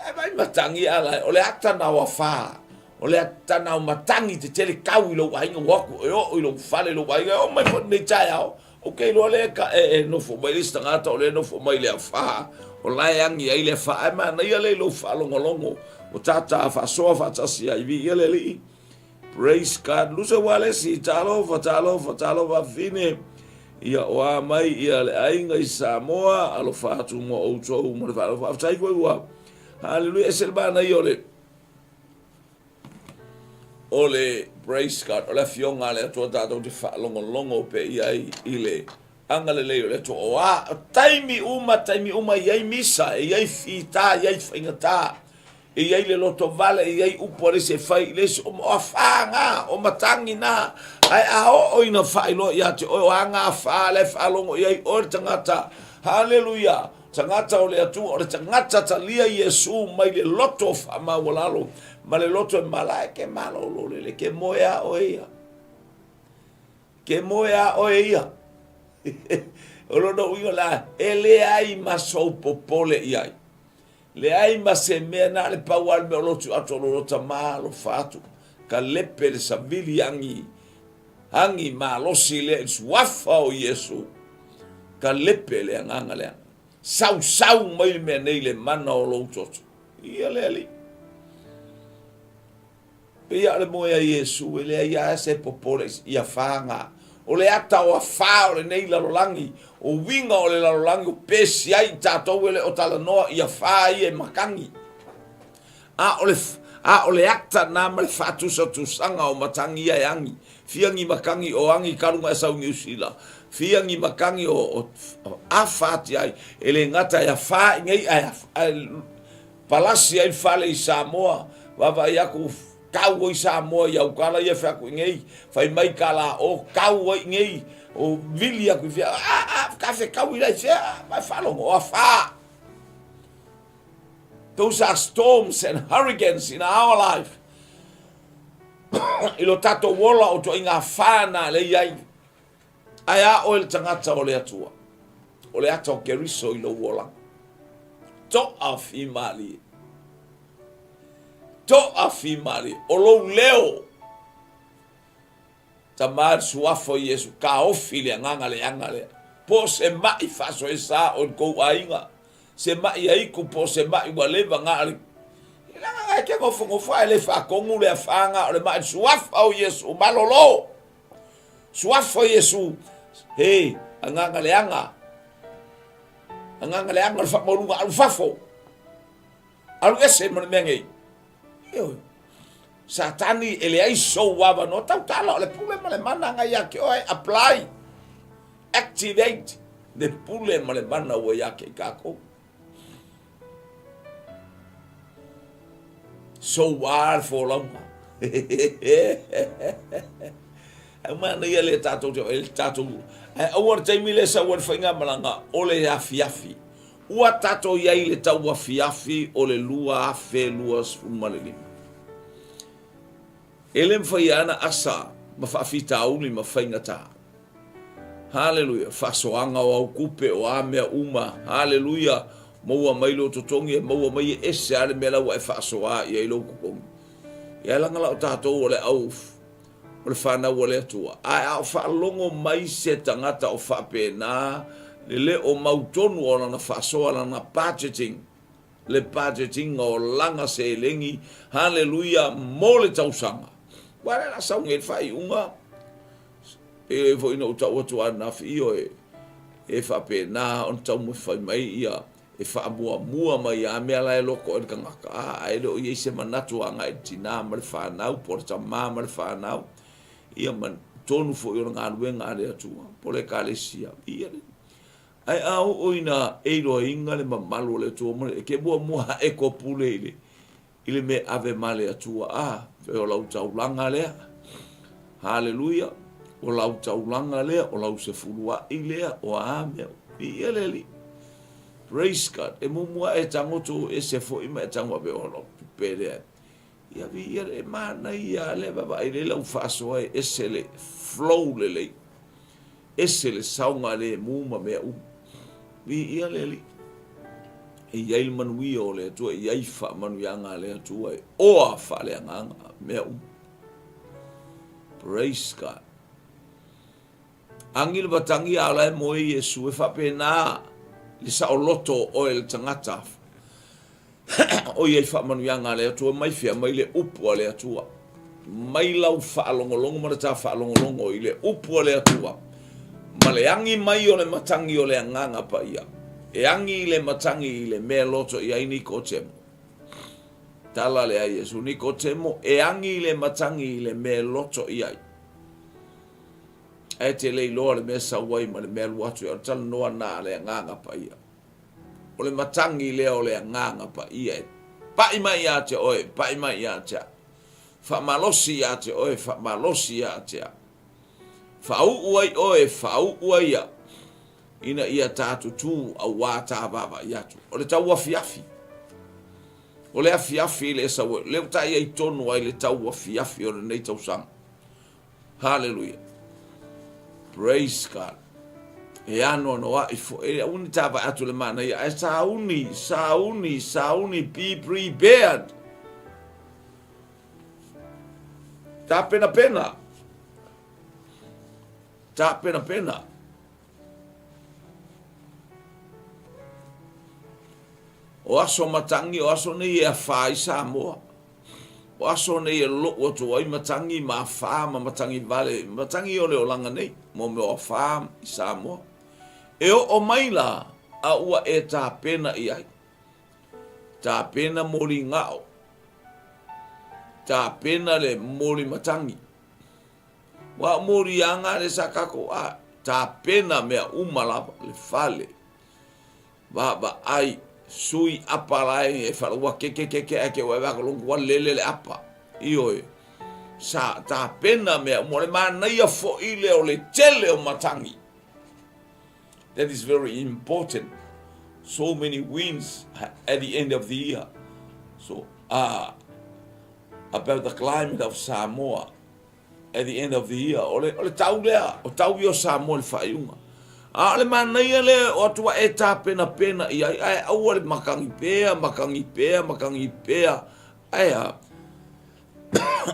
Ai mai matangi ala o le ata na wa fa. O le ata na matangi te tele kau I lo wainga waku o lo fale lo wainga o mai po ne chai ao. Okay lo le ka no fo mai lista ngata o le no fo mai le fa. O la yangi ai le fa ai ma na ia le lo fa longo. O tata fa so fa tasi ai vi ia le li. Praise God. Lusa wale si talo va fine. Ia o mai ia le ainga I Samoa alo fa tu mo o to mo le fa tai ko wa. Hallelujah. Selbana iole. Ole praise God. Ole fionga le to tato te fa longo pe ia ile. Angale le le to wa taimi uma ia misa ia fita ia fingata. Ia le loto vale ia upore se fai le o afanga o matangi na ai o ina fai lo ia te o anga fa le fa longo ia o tangata. Hallelujah. Tangata o le atu o le tangata talia Yesu mai le loto fa ma walalo ma le loto malai ke malo lo le ke moya o ia. Ke moya o ia. O lo no la ele ai maso popole ia. Le ai ma se mea na le paual me o lotu ato lo tama lo fatu. Ka lepe le savili hangi ma lo sile suafa o Yesu. Ka lepe le anganga le anga. Sau mai me nei le mana o lo toto. Ia le ali. Pe ia le moia Yesu, ele ia se popole ia fanga. O le ata o fa o le nei la rolangi. O winga o le larolangi o pesi ai tatou ele o talanoa ia fa ia makangi. A o le akta na ma le fatusa tusanga o matangi ia angi. Fiangi makangi o angi karunga sa New Zealand. Fiangi makangi o afati ai ele ngata ia fa ngai ai palasi ai fale I Samoa. Wava ia ku kau I Samoa ia ukala ia fa ku ngai. Fai mai kala o kau ngai. O vilia ku fia kafe kau ila fia mai falo o fa. Those are storms and hurricanes in our life. Ilo tato wola o to inga fana le iai. Aya o il tangata o le atua. O le ata o keriso ilo wola. To afimali. O lo leo. Tamar suafo Yesu ka ofile angale po se mai faso esa on ko ainga se mai ai ku po se mai wale ngale ila nga ke go fongo fa le fa kongu le fanga o le mai suafo Yesu malolo suafo Yesu hey angale anga fa molunga al fafo al ese mengi yo Satani ele ai so wava no tau tala le pule le mana nga ya ke oi apply activate the pule le mana wo ya ke kako so war for long mana ia le tato awar taimi le sa war fainga malanga ole ya fiafi ua tato ia le tau wa fiafi ole lua fe luas fumalelima. Ele mfaiana asa mafafitauli mafaingata. Hallelujah. Fasoanga o kupe o amea uma. Hallelujah. Maua mailo totongi maua mai ese ale mela wa fasoa ia ilo kukongi. Ia langa la tatou ole au ole fana ole tua. Ai au fa longo mai se tangata o fa pena le o mautonu ona na fasoa na budgeting. Le budgeting o langa se lengi. Hallelujah. Mole tausanga. Wala la saung e fai unga e foi no tau atu ana fio e fa pena on tau mo fai mai ia e fa mua mai a me ala loko e kanga ai do ia se manatu anga e tina mal fa nau porta mal fa nau ia man tonu fo yo nga luenga ale atu pole kalesia ia ai au oina e do inga le mamalu le tu mo e ke bua mua e ko pule ile Ile me ave male atua fe o lau taulanga lea. Hallelujah. O lau taulanga lea, o lau se fulua i lea, o amea. I eleli. Praise God. E mumua e tangoto e se fo ima e tangwa be olo. Pere. Ia vi ia e mana ia le baba i le lau faso e esele flow lele. Esele saunga le muma mea Vi ia leli. E iai manui o le atua, e iai wha manu yanga le atua, e oa wha le anganga mea Praise God. Angil batangi ala e moe Yesu e whapena li sa o loto o el tangata. O iai wha manu yanga le atua, mai fia mai le upua le atua. Mai lau wha longolongo, marata wha longolongo i le upua le atua. Ma le angi mai o le matangi o le anganga pa ia. E angi le matangi i le mea loto i ai Nicotemo. Tala le ai Yesu Nicotemo, e angi le matangi i le mea loto i ai. E te lei loa le mea sawai ma le mea luatu i o tala noa na le anganga pa ia. O le matangi le o le anganga pa ia. Pai mai ia te oe, pai mai ia te. Fa malosi ia te oe, fa malosi ia te. Fa uai oe, fa uai ia. Ina ia tātu tū au wā tā baba iatu. O le tau afiafi. O le afiafi le esa ue. Leo tā ia i tonu ai le tau afiafi o le nei tau sang. Hallelujah. Praise God. E ano no a ifo. E uni tā ba atu le mana ia. E sauni, be prepared. Tā pena pena. Tā pena pena. O aso matangi, o aso nei e whai Samoa. O aso nei e lo o tuai matangi ma wha ma matangi vale. Matangi o leo langa nei, mo me o wha i Samoa. E o maila a ua e tā pena i ai. Tā pena mori ngao. Tā pena le mori matangi. Wa mori anga le sakako a. Tā pena mea umalapa le fale. Baba ai. Sui apa lai e whalua ke ake o e waka longu lele le apa. Ioe. Sa tā pena mea mo le mānaia fo i le o le tele o matangi. That is very important. So many wins at the end of the year. So, about the climate of Samoa at the end of the year. O le tau lea, o tau i o Samoa le whaiunga. Ale manai le o tua e tā pena i ai au le makangi pea.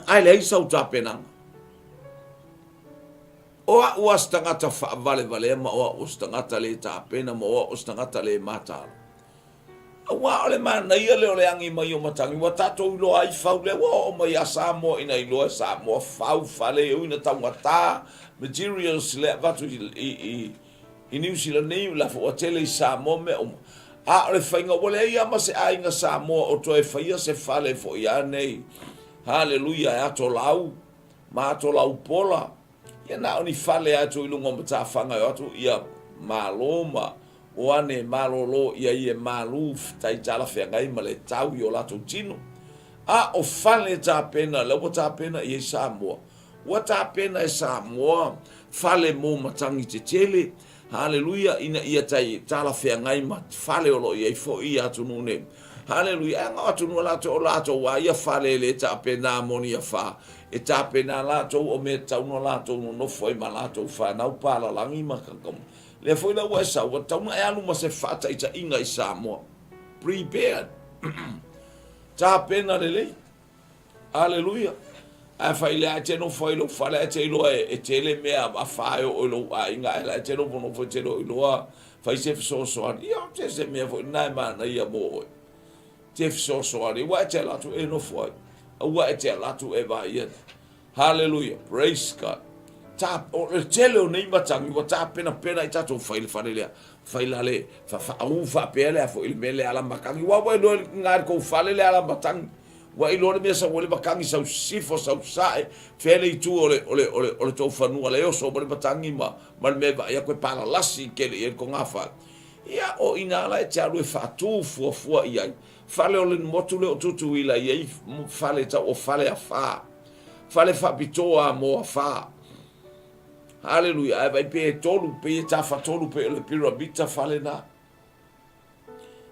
Ai le isau tā pena. Oa ua stangata vale ma oa o stangata le tā pena ma oa o stangata le matala. Oa ole manai le o le angi mai o matangi wa tatou ilo ai fau le wa o mai a Samoa ina ilo Samoa fau fale uina tangata materials le vatu I New Zealand nei la fo tele I Samoa me a le fainga wole ia ma se ainga Samoa o toe faia se fale fo ia nei. Hallelujah to lau ma to lau pola. Ia na oni fale atu I lunga mata fanga atu ia maloma o ane malolo ia maluf tai tala fengai ma le tau yo lato tino. A o fale ta pena le o ta pena I Samoa. O ta pena I Samoa fale mo matangi te tele. Hallelujah ina ia tai tala fengai ma fale o lo ia fo ia atu nune. Hallelujah nga atu no lato wa ia fale le ta pena monia fa. E ta pena lato o me tau no lato no foi ma lato fa na upala langi ma kakam. Le foi na wesa wa tau na anu ma se fata ita inga I Samoa. Prepared. Ta pena le. Hallelujah. A faile a te no foi lo fale a te lo e tele me a faio o lo a inga la te no no foi te lo a fai se so io te se me foi na ma na ia mo te so wa te la tu e no foi a wa te la tu e va ia hallelujah praise God ta o tele o nei matangi wa ta pena I tato faile faile le fa u fa pele a foi il mele ala makangi wa no ngar ko fale le ala matangi wa I lore mesa wole bakangi sau sifo sau sae fele I tu ole tau fanua le oso wole batangi ma me va ia koe para lasi ke le ko ngafa Ia o ina la e te alu e whaatu fua iai. Fale o le motu le o tutu ila iai fale ta o fale a wha. Fale whapitoa mo a wha. Hallelujah. E vai pe tolu pe ta whatolu pe le piramita fale na.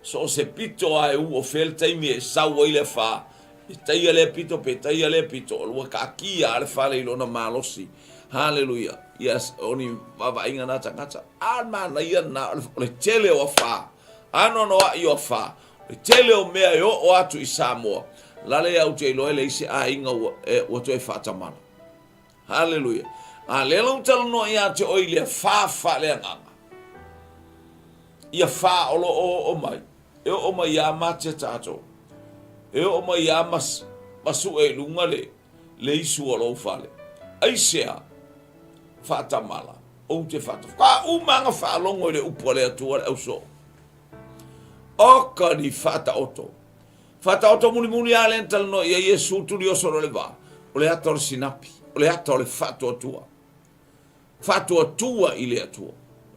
So se pito ai u o fel taimi e sau i le wha. E taia le pito pe taia le pito. O lua ka kia ale fale ilona malosi. Hallelujah. Yes, oni baba inga na tangata. Alma na ia na le tele o fa. Ano no a io fa. Le tele o mea yo o atu i Samoa. Lale au te loe le isi a inga o to e fatamana. Hallelujah. A le lo talo no ia te o ile fa le nganga. Ia fa o lo o mai. E o mai ya mate tato. E o mai ya masu e lunga le isu o lo fale. Ai sea fatamala o te fata ka umanga fa longo le upole atua au so o ka ni fata oto muni ale tal no ia Yesu tu dio solo le va o le ator sinapi o le ator le fata atua ile atua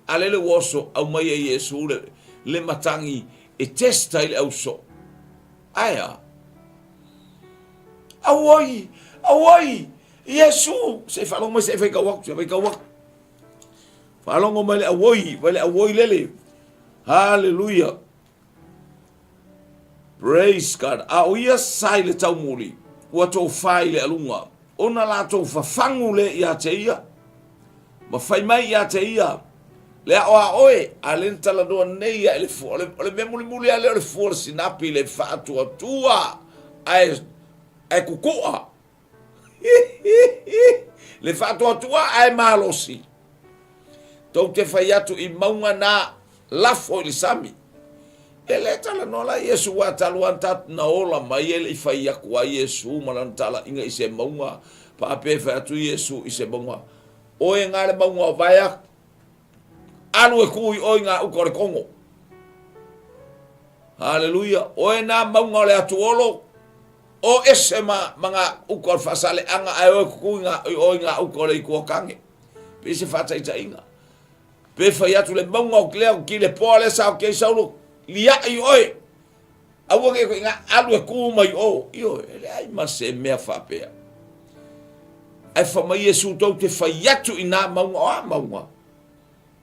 ale le woso au mai Yesu le matangi e testa ile au so aya awoi Yesu se falong mo se fe ka wak falong mo male awoi lele hallelujah praise God a ia sai le tau muli wa to fai le alunga ona la to fa fangu le ia te ia ma fai mai ia te ia le a oe alenta la do nei le fo le muli ale le fo sinapi le fatu tua ai kukua le fatu atua ai malosi tau te fai atu i maunga na lafo i sami e le tala nola Yesu wa taluan tat na ola mai ele i fai aku a Yesu malantala inga i se maunga pa ape fai atu Yesu i se maunga o e ngare maunga o vaya anu e kui o inga ukore kongo hallelujah o e na maunga le atu olo o ese mga ukor fasale anga ai kuinga o inga ukor i kuokange pe se fata ita inga pe fa ya tu le monga o kleo ki le pole sa o ke saulo lia i oi awu ke inga alu ku mai o io le ai ma se me fa pe ai fa mai Yesu to te fa ya tu ina monga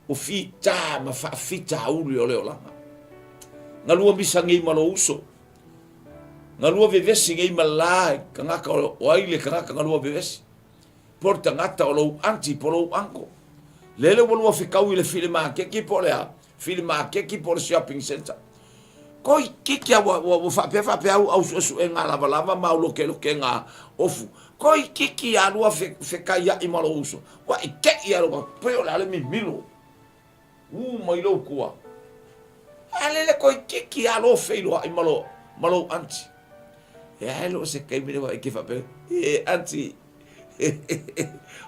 o fita ma fa fita u le ola nga lua bisangi malo uso nga lua vevesi ngai malai kanga o aile kanga lua vevesi porta ngata o lo anti polo anko lele wolua fikau ile filma ke ki polea filma ke ki por shopping center koi kiki wa fa pe au su nga lava ma lo ke nga ofu koi kiki a lua fika ya imalo uso wa ke ya lo pe la le mi milo mai lo kuwa alele koi kiki a lo fe lo malo anti ya lo se kai mi wa ke fa pe anti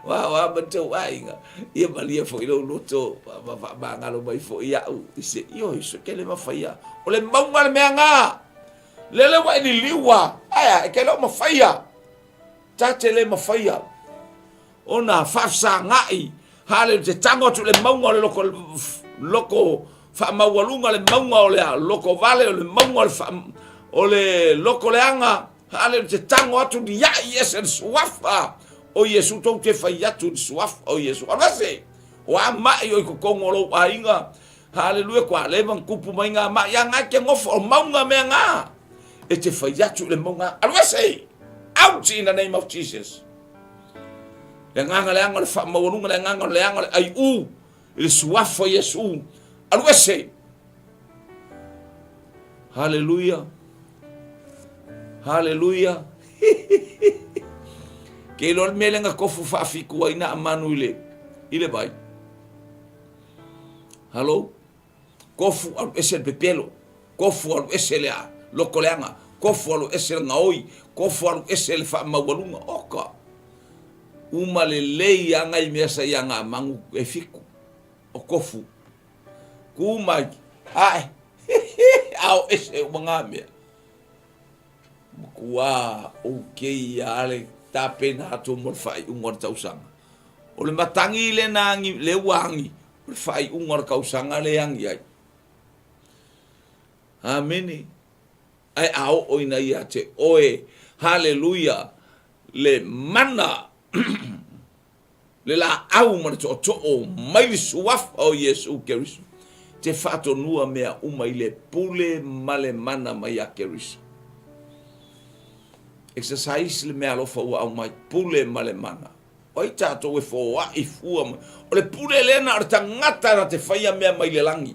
wa betul ainga ia malia fo ilo loto ba ngalo mai fo ia ise yo iso ke le mafaya ole maunga le meanga lele wa ni liwa aya ke lo mafaya tate le mafaya ona fafsa ngai hale te tango tu le maunga le loko fa mawalunga le maunga ole loko vale le maunga ole loko le anga hale te tango atu di ya yes en swafa o Yesu tau te fai atu di swafa o Yesu alase o a mai o ko kongolo ainga haleluya kwa levan kupu mai nga ma ya nga ke ngofo o maunga me nga e te fai atu le maunga alase out in the name of Jesus le anga le fa mawalunga le anga ai u le swafa Yesu alase haleluya haleluya ke lor melenga kofu fa fiku ina amanu ile bai halo kofu al esel pepelo kofu al esel a lokoleanga kofu al esel ngaoi kofu al esel fa mawalunga oka uma le lei anga i mesa yanga mangu e fiku o kofu kuma ai au esel mangame kua okay ale tapen hatu mo fai ungor tausanga o le matangi le nangi le wangi o fai ungor kausanga le yang yai Amene. Ai ao oina ia te oe. Hallelujah. Le mana. Le la au mana to o mai suaf o Yesu Keriso. Te fato nua mea uma ile pule male mana mai a Keriso. Exercise le mea lofa ua au mai pule male mana. Oi tato e fo wa I fua. O le pule lena ar tangata na te whaia mea mai le langi.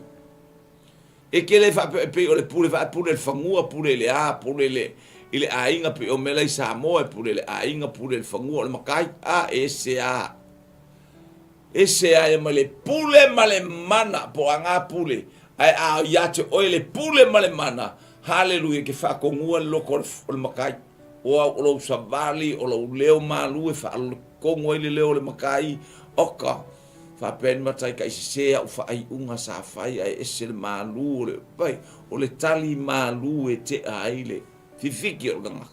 E ke le fa pe o le pule le fangua pule le a pule le ile ainga pe o mela I Samoa pule le ainga pule le fangua le makai a ese a. Ese a ma le pule male mana po anga pule ai a ya te o le pule male mana. Hallelujah ke fa kongua loko le makai. O lo savali o lo leo malu e fa kongo ile leo le makai oka fa pen matai kai se o fa ai unga sa fai ai ese malu le pai o le tali malu e te aile fifiki o ganga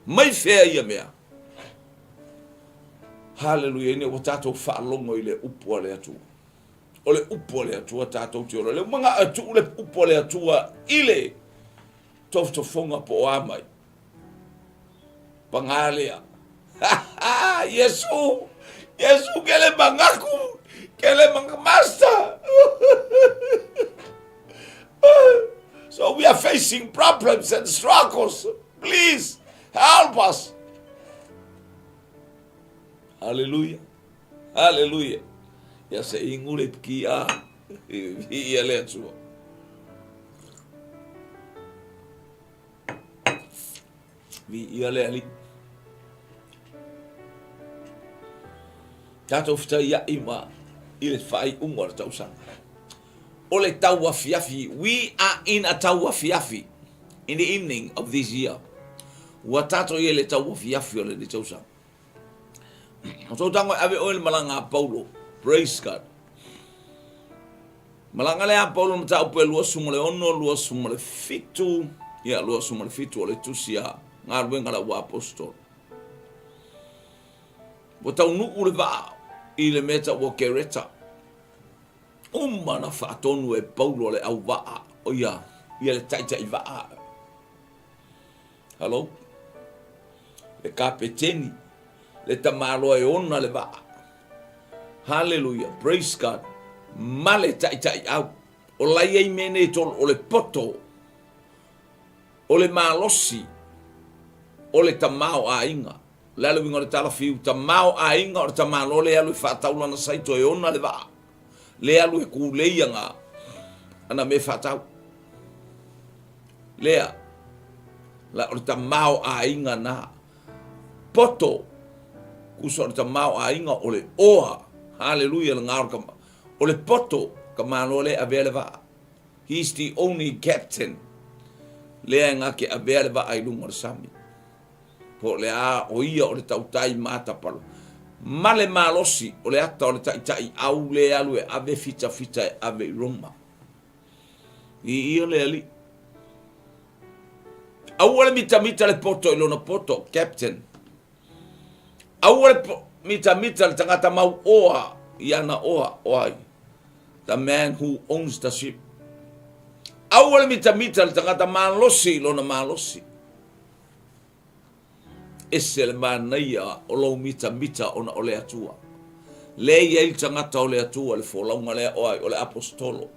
mai fe ia mea. Hallelujah ne o tato fa longo ile upo le atu o le upo le atu tato ti o le manga atu le upo le atu ile to fonga po amai pangalia. Yesu kele mangaku, kele master. So we are facing problems and struggles. Please help us. Hallelujah. Hallelujah. Ya se ingule kia ia le tsua. Vi ia le ali. Tato fta ia ima ile fai umor tausan. Ole taua fiafi. We are in a taua fiafi in the evening of this year. Wa tato ile taua fiafi ole de tausan. So tango ave oil malanga Paulo. Praise God. Malanga le Paulo mta upe lua sumole ono lua sumole fitu. Ya lua sumole fitu ole tusia. Ngar wenga wa apostol. Botau nu ule va ile meta wo kereta. Umana fatonu e Paulo le au va. O ya le taita I va. Hello. Le kapeteni le tamalo e ona le va. Hallelujah. Praise God. Male taita au. O la ye mene tol o le poto. O le malosi. O le tamao a inga. Lalo winga le tala fiu tamao a inga o tamalo le alu fatau lana saito e ona le va. Le alu e kuleia nga. Ana me fatau. Lea. La o tamao a inga na. Poto. Kuso o tamao a inga o le oa. Hallelujah le ngaro kama. O le poto kamalo le avele va. He's the only captain. Lea nga ke avele va ai lunga sami. Po le a o ia o le tautai mata palo. Male malosi o le ata o le tai au le alu e ave fita e ave Roma. I ia le ali. Awale mita le poto ilona poto, captain. Awale mita le tangata mau oa, iana oa, oai. The man who owns the ship. Awale mita le tangata malosi ilona malosi. Ese le manaia o lo mita ona o le atua. Le ia il tangata o le atua le folaunga le oai o le apostolo.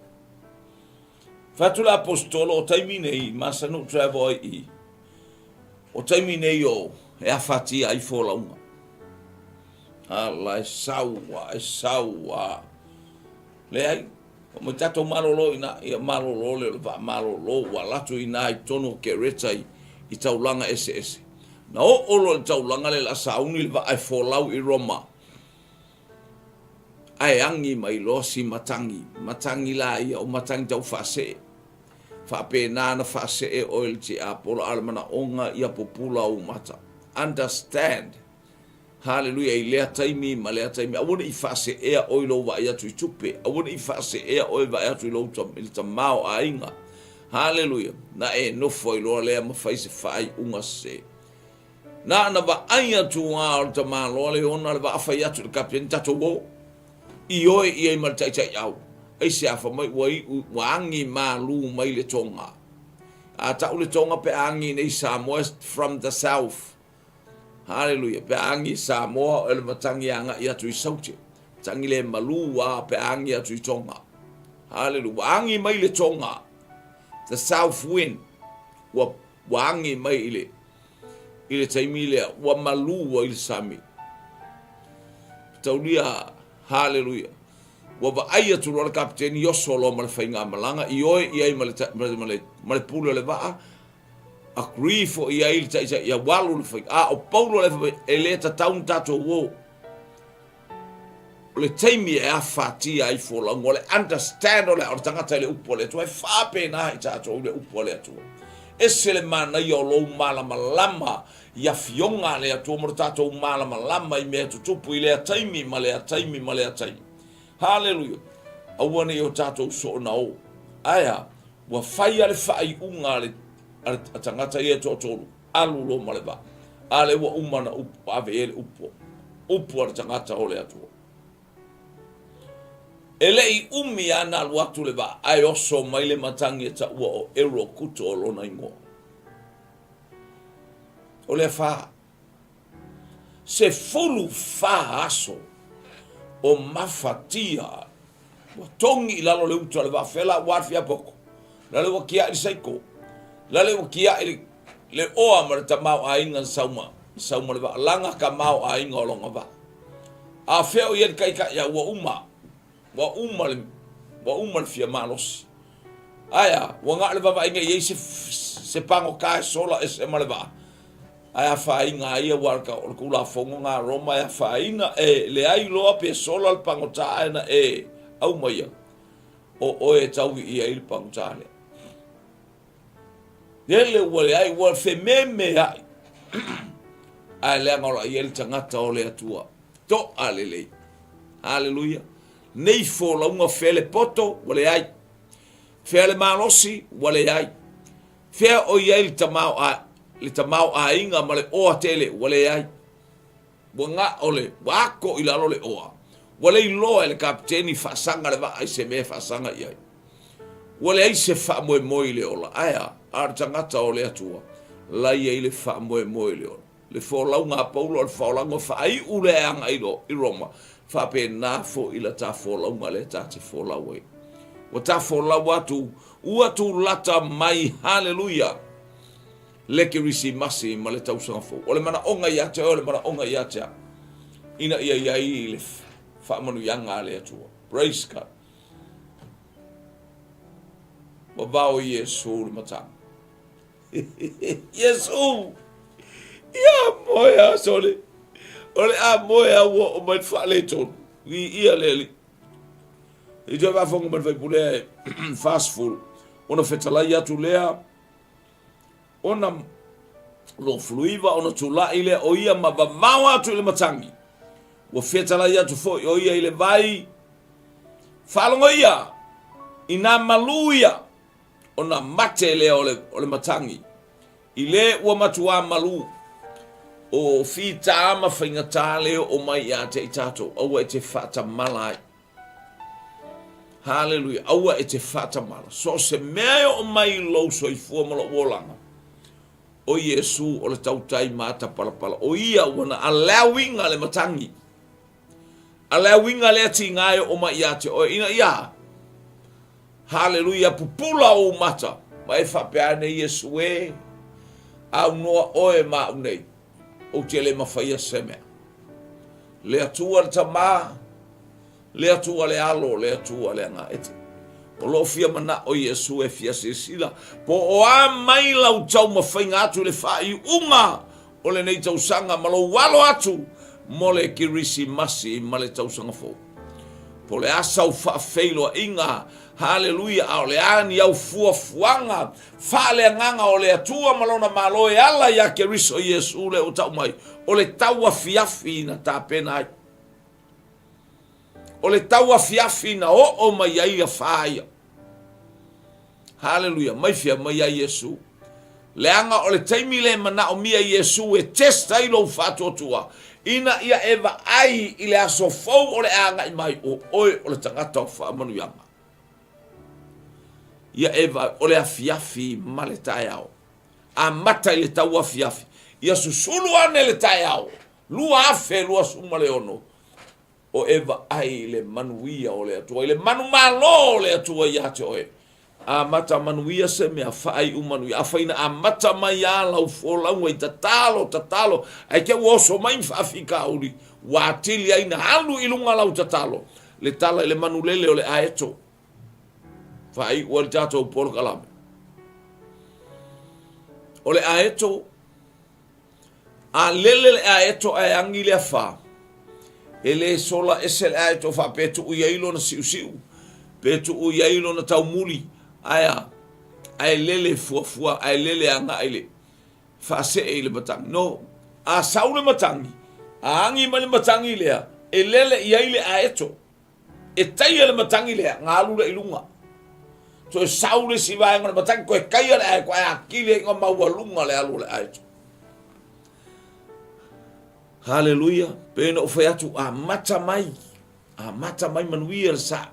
Fatu le apostolo o taimine I masanu travel I. O taimine o e afatia I folaunga. Ala e saua. Le ai, o mo tato malolo ina, ia malolo le va malolo, wa latu ina I tono ke reta I taulanga ese. Na o olo le taulanga le la sauni le va ai folau I Roma. Ai angi mai losi matangi la ia o matangi tau fase. Fa pena na fase e oil ti apolo almana onga ia popula o mata. Understand. Hallelujah. Ilea taimi malea taimi. Awuna I fase e oilo va ia tu tupe. Awuna I fase e oil va ia tu lo tam mau ainga. Hallelujah. Na e no foi lo le ma faise fai unga se. Na va aya tu al tamalo le ona va fa ia tu kapten tato wo. Io e mal tai au. Ai se afa mai wai wangi malu mai le tonga. ta ule tonga pe angi nei Samoa from the south. Hallelujah. Pe angi Samoa ele matangi anga ia tu sauti. Tangi le malua pe angi atu tonga. Hallelujah. Angi mai le tonga. The south wind. Wa angi mai ile taimile wa malua ile sami. Taulia hallelujah. Wa ba aya tu lo kapteni yosolo mal fainga malanga ioi ia mal pulo le va agree for ia il ya walu le fai o paulo le eleta taun tato wo le taimi e afati ai fo la ngole understand ole o tangata le upole tu e fa pena i tato le upole tu esele mana yo lo mala malama ya fionga le tu mo tato mala malama i me tu tupu ile taimi male taimi hallelujah awane yo tato so na o aya wa fai ale fai unga le atangata ye totolu alu lo maleba ale wa umana ave ele upo ale tangata ole atu ele I umi ana waktu leba ai oso maile matangi ta wa ero kuto lo na ingo ole fa se fulu fa aso o mafatia wa tongi lalo le uto le va fela wa fia poko lale wa kia I saiko lale wa kia le oa marta mau ainga sauma le va langa ka mau ainga longa va a feo yen kai ka ya wa uma fia malos aya wa nga le va inga ye se pango ka sola ese maleva aya fa inga ia warka o kula fongo nga Roma ya fa inga le ai loa pe sola al pango ta na au mai o e tau ia il pango ta le ele wale ai wa fe meme ai le ngora il tangata o le atua to alele hallelujah nei fo la unga fele poto wale ai fele malosi wale ai fe o il tamau le tamau a inga male o tele wale ai bonga ole wako ilalo le oa wale lo el kapteni fa sanga le va ai se me fa sanga ia wale ai se fa mo le ola aya ar tangata ole atua la ia le fa mo le ola le fo la unga paulo al fa la ngo fa ai ule anga I Roma fa pe na fo ila ta fo la unga le ta te fo la we wa ta fo la watu uatu lata mai hallelujah leke risi masi ma le tausaga fou o le manaʻoga ia te o le manaʻoga ia te ina ia iai le faamanuiaga a le atua praise God wa vao Iesu le mataga Iesu ia moe a sole o le a moe a ua o mai faale tonu ia leli I te vafonga mai faipule fast food ona fetalai atu lea ona lo fluiva ona tula ile o ia mavavawa atu ile matangi wa fetala ia tu fo o ia ile vai falongo ia ina maluia ona mate le ole matangi ile wa matua malu o fita ama fainga tale o mai ia te itato o e te fata malai hallelujah o e te fata mala so se mea o mai lo so I fu malo wolanga o Iesu o le tautai mata palapala o ia wana allowinga le matangi allowinga le tinga o mai ate o ina ia hallelujah pupula o mata mai fa peane Iesu e au noa oe ma unei o te le mawhaia seme le atua le tama le atua le alo le atua le anga ete o lo fia mana o Iesu e fia sisila po o a mai lau tau mawhainga atu le whai unga o le nei tau sanga malo walo atu mo le kirisi masi ma le tau sanga fo po le asau wha feilo inga hallelujah au le ani au fua fuanga fa le nganga o le atua malona malo e ala ya kiriso Iesu le o tau mai o le taua fiafi na tapena o le taua fiafi na o mai ai a faia hallelujah mai fia mai ai Iesu le anga o le taimi le mana o mia Iesu e testa I lo fatu tua ina ia eva ai I le aso fou o le anga I mai o oe o le tangata o wha amanu yanga ia eva o le afiafi ma le taeao. A mata i le tau afiafi. Ia susulu ane le taeao. Lua afe lua suma le ono. O eva ai le manuia o le atua. I le manu malo o le atua ia te oe. A mata manuia se mea fai umanuia. A faina a mata mai a lau folau ai tatalo. Ai kia uoso mai mfafika uri. Watili ai na halu ilunga lau tatalo. Le tala i le manulele o le aeto. Fai ua le tatou polo kalame. O le aeto. A lele le aeto ai angi le afa. Ele sola ese le aeto fa petu u yailo na siu. Petu u yailo na tau muli. Aya. Ai lele fuafua. Ai lele anga aile. Fa se e le matangi. No. A sau le matangi. A angi ma le matangi lea. E lele yaile aeto. E taia le matangi lea. Ngā alura ilunga. So e saure si vai ngana matangi koe kaia le ae koe akile inga maualunga le alu le aeto. Haleluia. Pena o whai atu a mata mai. A mata mai manuia le sa.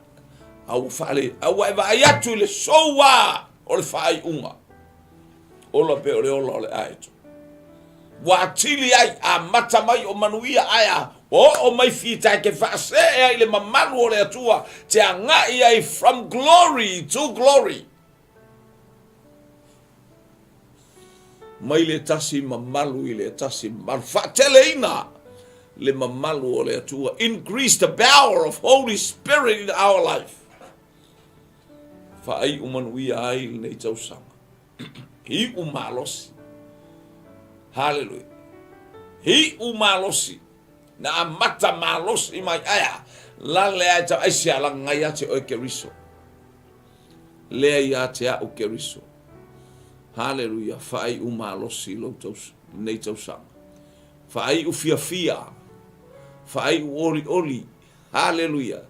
Au whaale. Au eva ai atu le soua o le whai unga. Ola pe o le ola o le aeto. Watili ai a mata mai o manuia aia. O mai fita ke whaase ai le mamalu o le atua. Te angai ai from glory to glory. Mai le tasi mamalu i le tasi mamalu. Whatele ina le mamalu o le atua. Increase the power of Holy Spirit in our life. Whaai umanuia ai nei tausanga. Hi umalosi. Hallelujah. Hi umalosi. Na amata malosi mai aya. La lea ta aisia la ngaya te o keriso. Lea ia te a o keriso. Hallelujah. Fai umalosi lo tos nei tausanga. Fai ufiafia. Fai oli. Hallelujah.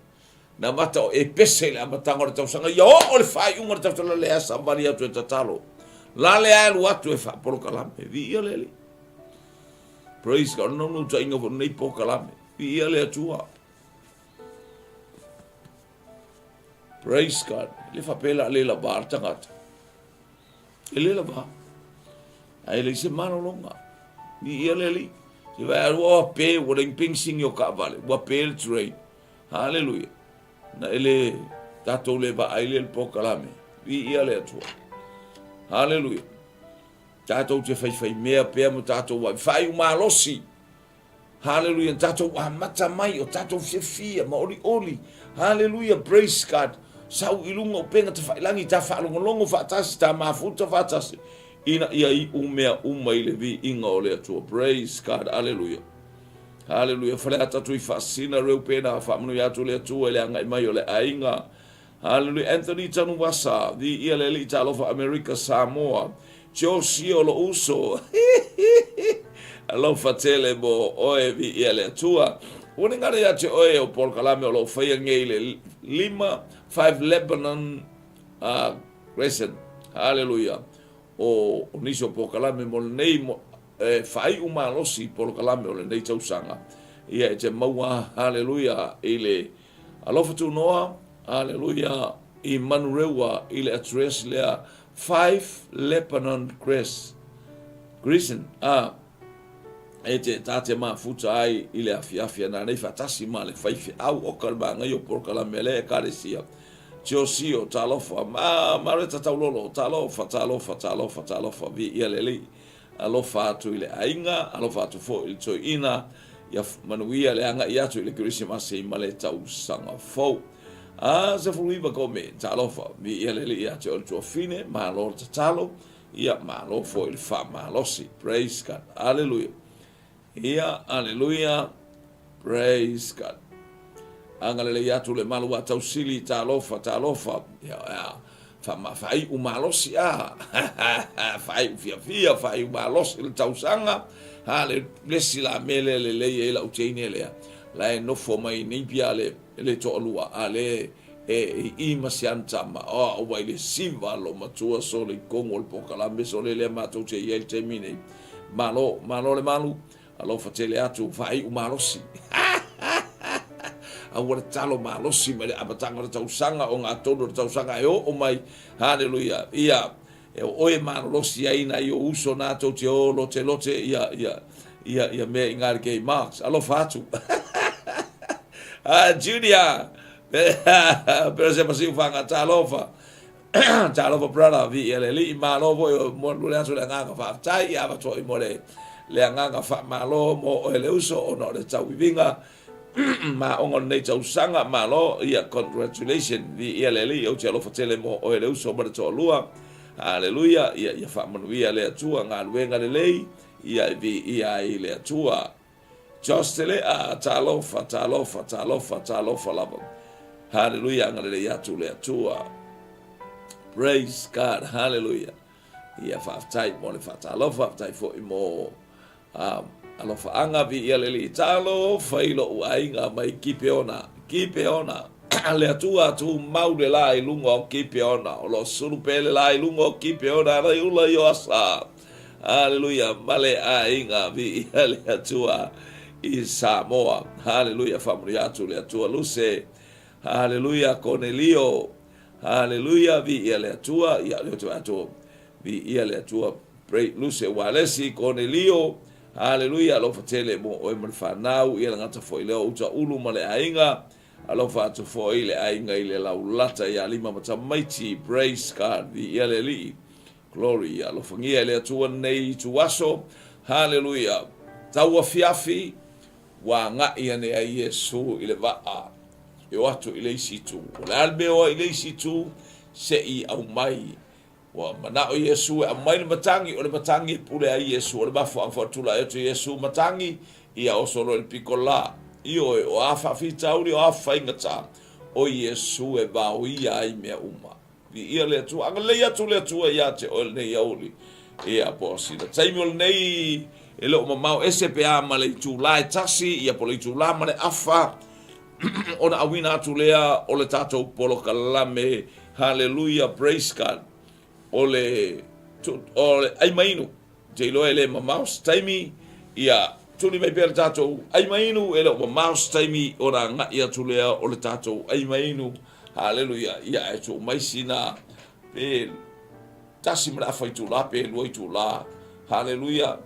Na mata o e pese le amatanga o tausanga. Ia o le fai unga tausanga lea sa varia tu e tatalo. La lea lu atu e fa polo kalame. Vi ia leli. Praise God. No ta inga fo nei polo kalame. Vi ia lea tua. Praise God. Le fa pela le la bar tangata. Ele la ba. Ai le se mano longa. Vi ia leli. Se vai a pe o le pingsing yo ka vale. Wa pe el train. Hallelujah. Na ele tatou le ba ai le polo kalame. Vi ia lea tua. Hallelujah. Tatou te fai mea pea mo tatou wa fai umalosi. Hallelujah. Tatou wa mata mai o tatou fia ma oli. Hallelujah. Praise God. Sau ilunga o penga te fai langi ta fa longo fa tasi ta mafuta fa tasi. Ina ia I umea umai le vi inga o le atua. Praise God. Hallelujah. Hallelujah. Fale tatou I fasina reu pena fa manu ya tu le atua le anga mai o le ainga. Hallelujah. Anthony Tanuwasa. Di ia le li talo fa America Samoa. Josie o lo uso. Alo fatele mo oe vi ia le atua. Uningare ya te oe o Paul Kalame o lo whaia ngei le 5 Lebanon Crescent. Hallelujah. O niso Paul Kalame mo nei mo whai umalosi Paul Kalame o le nei tausanga. Ia e te maua. Hallelujah. Ile alofa tu noa. Hallelujah. I manurewa ile address lea 5 Lebanon Crescent. E te tate ma futa ai ile afiafia na nei fatasi ma le faifi au o kalbanga yo por kalame le karesia. Josio talofa ma mareta taulolo talofa vi ile alofa tu ile ainga alofa tu fo il to ina ya manuia le anga ia tu ile Christmas i male tau sanga fo. Se fuiva come talofa vi ile ia to fine ma lor talo ia ma lo fo il fa ma lo si. Praise God. Hallelujah. Ia, hallelujah, praise God. Angalele yatu le malu wa tausili talofa, fai umalosi fai ufia, fai umalosi le tausanga, le blessi la mele le le la uteine le la e nofo mai nipia le to'alua ale I masiantama o wai le siva lo matua so le kongo le pokalame so le matou te yel te mine malo le malu alo fatele atu fai umalosi au le talo malosi me le amatanga le tausanga o ngā tono le tausanga e o mai, hallelujah, ia, e oe malosi aina i o uso nā tau te o lote ia me ingari kei Marks, alofa atu. Junior, pero se pasi ufanga talofa. Talofa brother vi ele li malo vo mo le aso le nganga fa tai ia va toi mo le nganga fa malo mo ele uso o no le tau vinga ma ongo nei tau sanga malo ia congratulations vi ele li o te alofa tele mo o ele uso mo le to lua. Hallelujah, ia fa mo vi ele atua nga luenga le lei ia vi ia ile atua. Jostele talofa lava. Hallelujah, nga le atu le atua. Praise God, hallelujah. Ia whaftai mo le whatalofa, whaftai fo i mo alofa anga vi ia le li talo, whailo uainga mai kipe ona. Le atua tu mau le la i lunga o kipe ona, o lo surupele la i lunga o kipe ona, rai ula i oasa. Hallelujah, male ainga vi ia le atua i Samoa. Hallelujah, famuri atu le atua luse. Hallelujah, Cornelio. Hallelujah, vi ia le atua, ia le atua, vi ia le atua, pray luse walesi, Cornelio, hallelujah, alo fatele mo o emal whanau, ia ngata fo ileo uta ulu ma le ainga, alo fatu fo ile ainga ile laulata, ia lima mata maiti, praise God, vi ia le li, glory, alo fangia le atua nei tuaso, hallelujah, taua fiafi, wa nga ia ne a Yesu ile waa, e atu i leisi tu. O le almeo i leisi tu, se i au mai. Wa mana o Yesu e au mai le matangi, o le matangi pule a Yesu, o le mafo ang fatula e tu Yesu matangi, ia o solo il pikola. Io e o afa fitauri, o afa ingata, o Yesu e vau ia ai mea uma. Vi ia le atu, anga le atu ia te o le nei auli. Ia po sila. Taimi o le nei, e leo mamau SPA ma le tu la e tasi, ia po le tu la ma le afa, ona awina atu lea o le tatou polo kalame, hallelujah, praise God, o le aimainu, te iloa ele mamaus taimi, ia tuli mai pēr tatou aimainu, ele o mamaus taimi, ona ngai atu lea o le tatou aimainu, hallelujah, ia e tu maisina, pe tasi mra faitu la, pe luaitu la, hallelujah,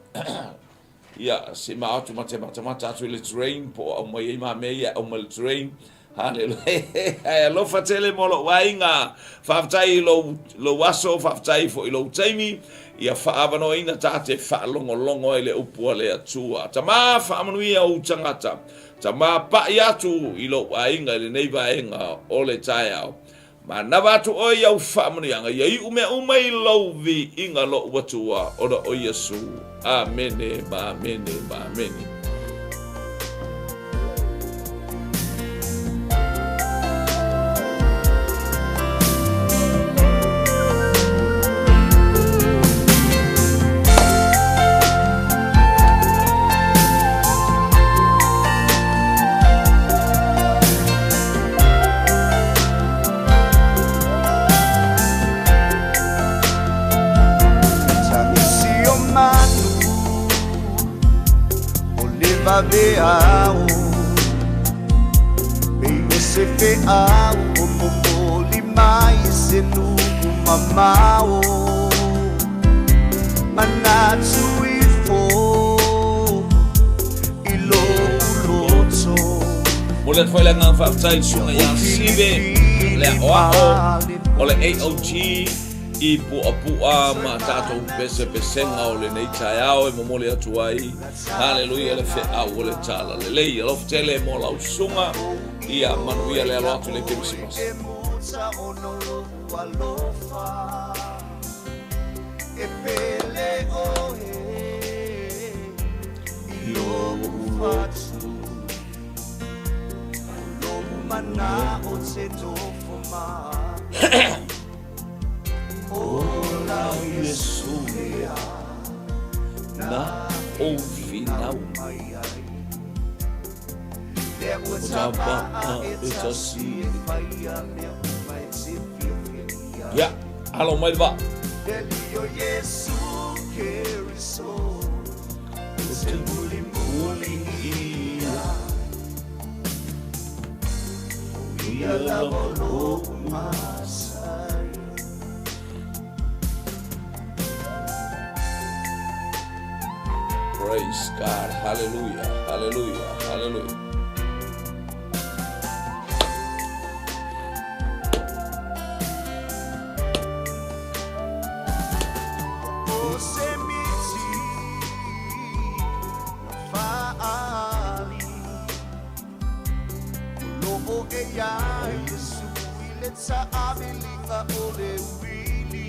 ia se maatu mata atu le train po au mai ma meia au mal train hallelujah lo fatele mo lo wainga faftai lo waso faftai fo lo taimi ia fa avano ina tate fa longo ele upu le atua tama fa manuia o tangata tama pa yatu ilo wainga le nei vaenga o le taiao ma navatu o ia fa manuia ia I umai lo vi inga lo watua o Yesu. Amen, amen, amen. Veao Bebe se feao O momoli mai se nuku mamao Manatu I fo Ilo uloto Mole foi le ngan faftai sunga ya sibe Le oao O le AOG I pua ma tatou pesenga o le nei taiao e momole atu ai. Hallelujah le fe'a o le tala le lei alofa tele mo lau sunga ia manuia le alo atu le Christmas. Ola Yesu na ouvinau ya alo mai va Yesu keriso ia lavoro masai. Praise God. Hallelujah. Hallelujah. Hallelujah. Yesu iletsa abilinga ole wili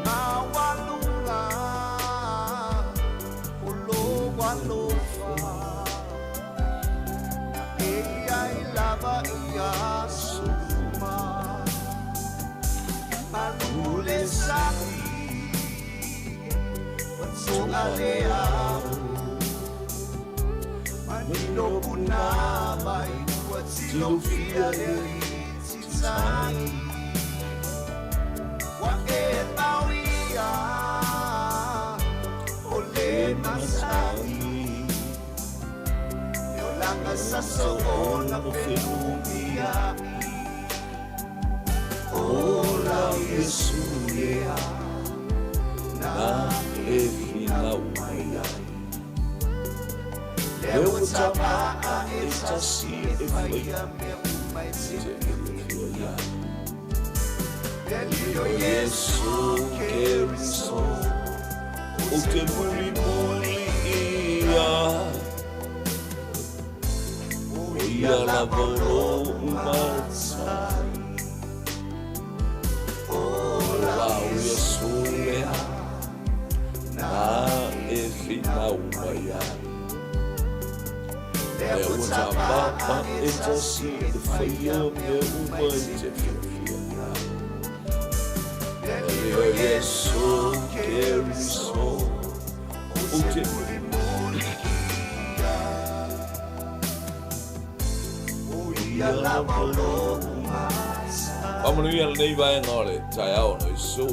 mawalunga ulo walofa eya ilava eya suma malule saki watso alea manino kunaba Silofia Lelitsitsai Wa Etawia Ole Masai Yolanga Sasoona Pelumia Ola Yesuya Na Efina Umaya 𝚟𝚑𝚍𝚎𝚘 𝚜𝚑𝚑𝚑 Delio Yesu 𝚗𝗓𝗓𝗠 𝚘𝚑𝚙𝚢𝚛𝚒𝚑 Oia lavoro masai Ola Yesuya Na efina umaya 𝚟𝚑𝚑𝚑𝚑 Delio Yesu 𝚗𝗓𝗠 Vamos a ir al neighbor en ore, chayao no isu.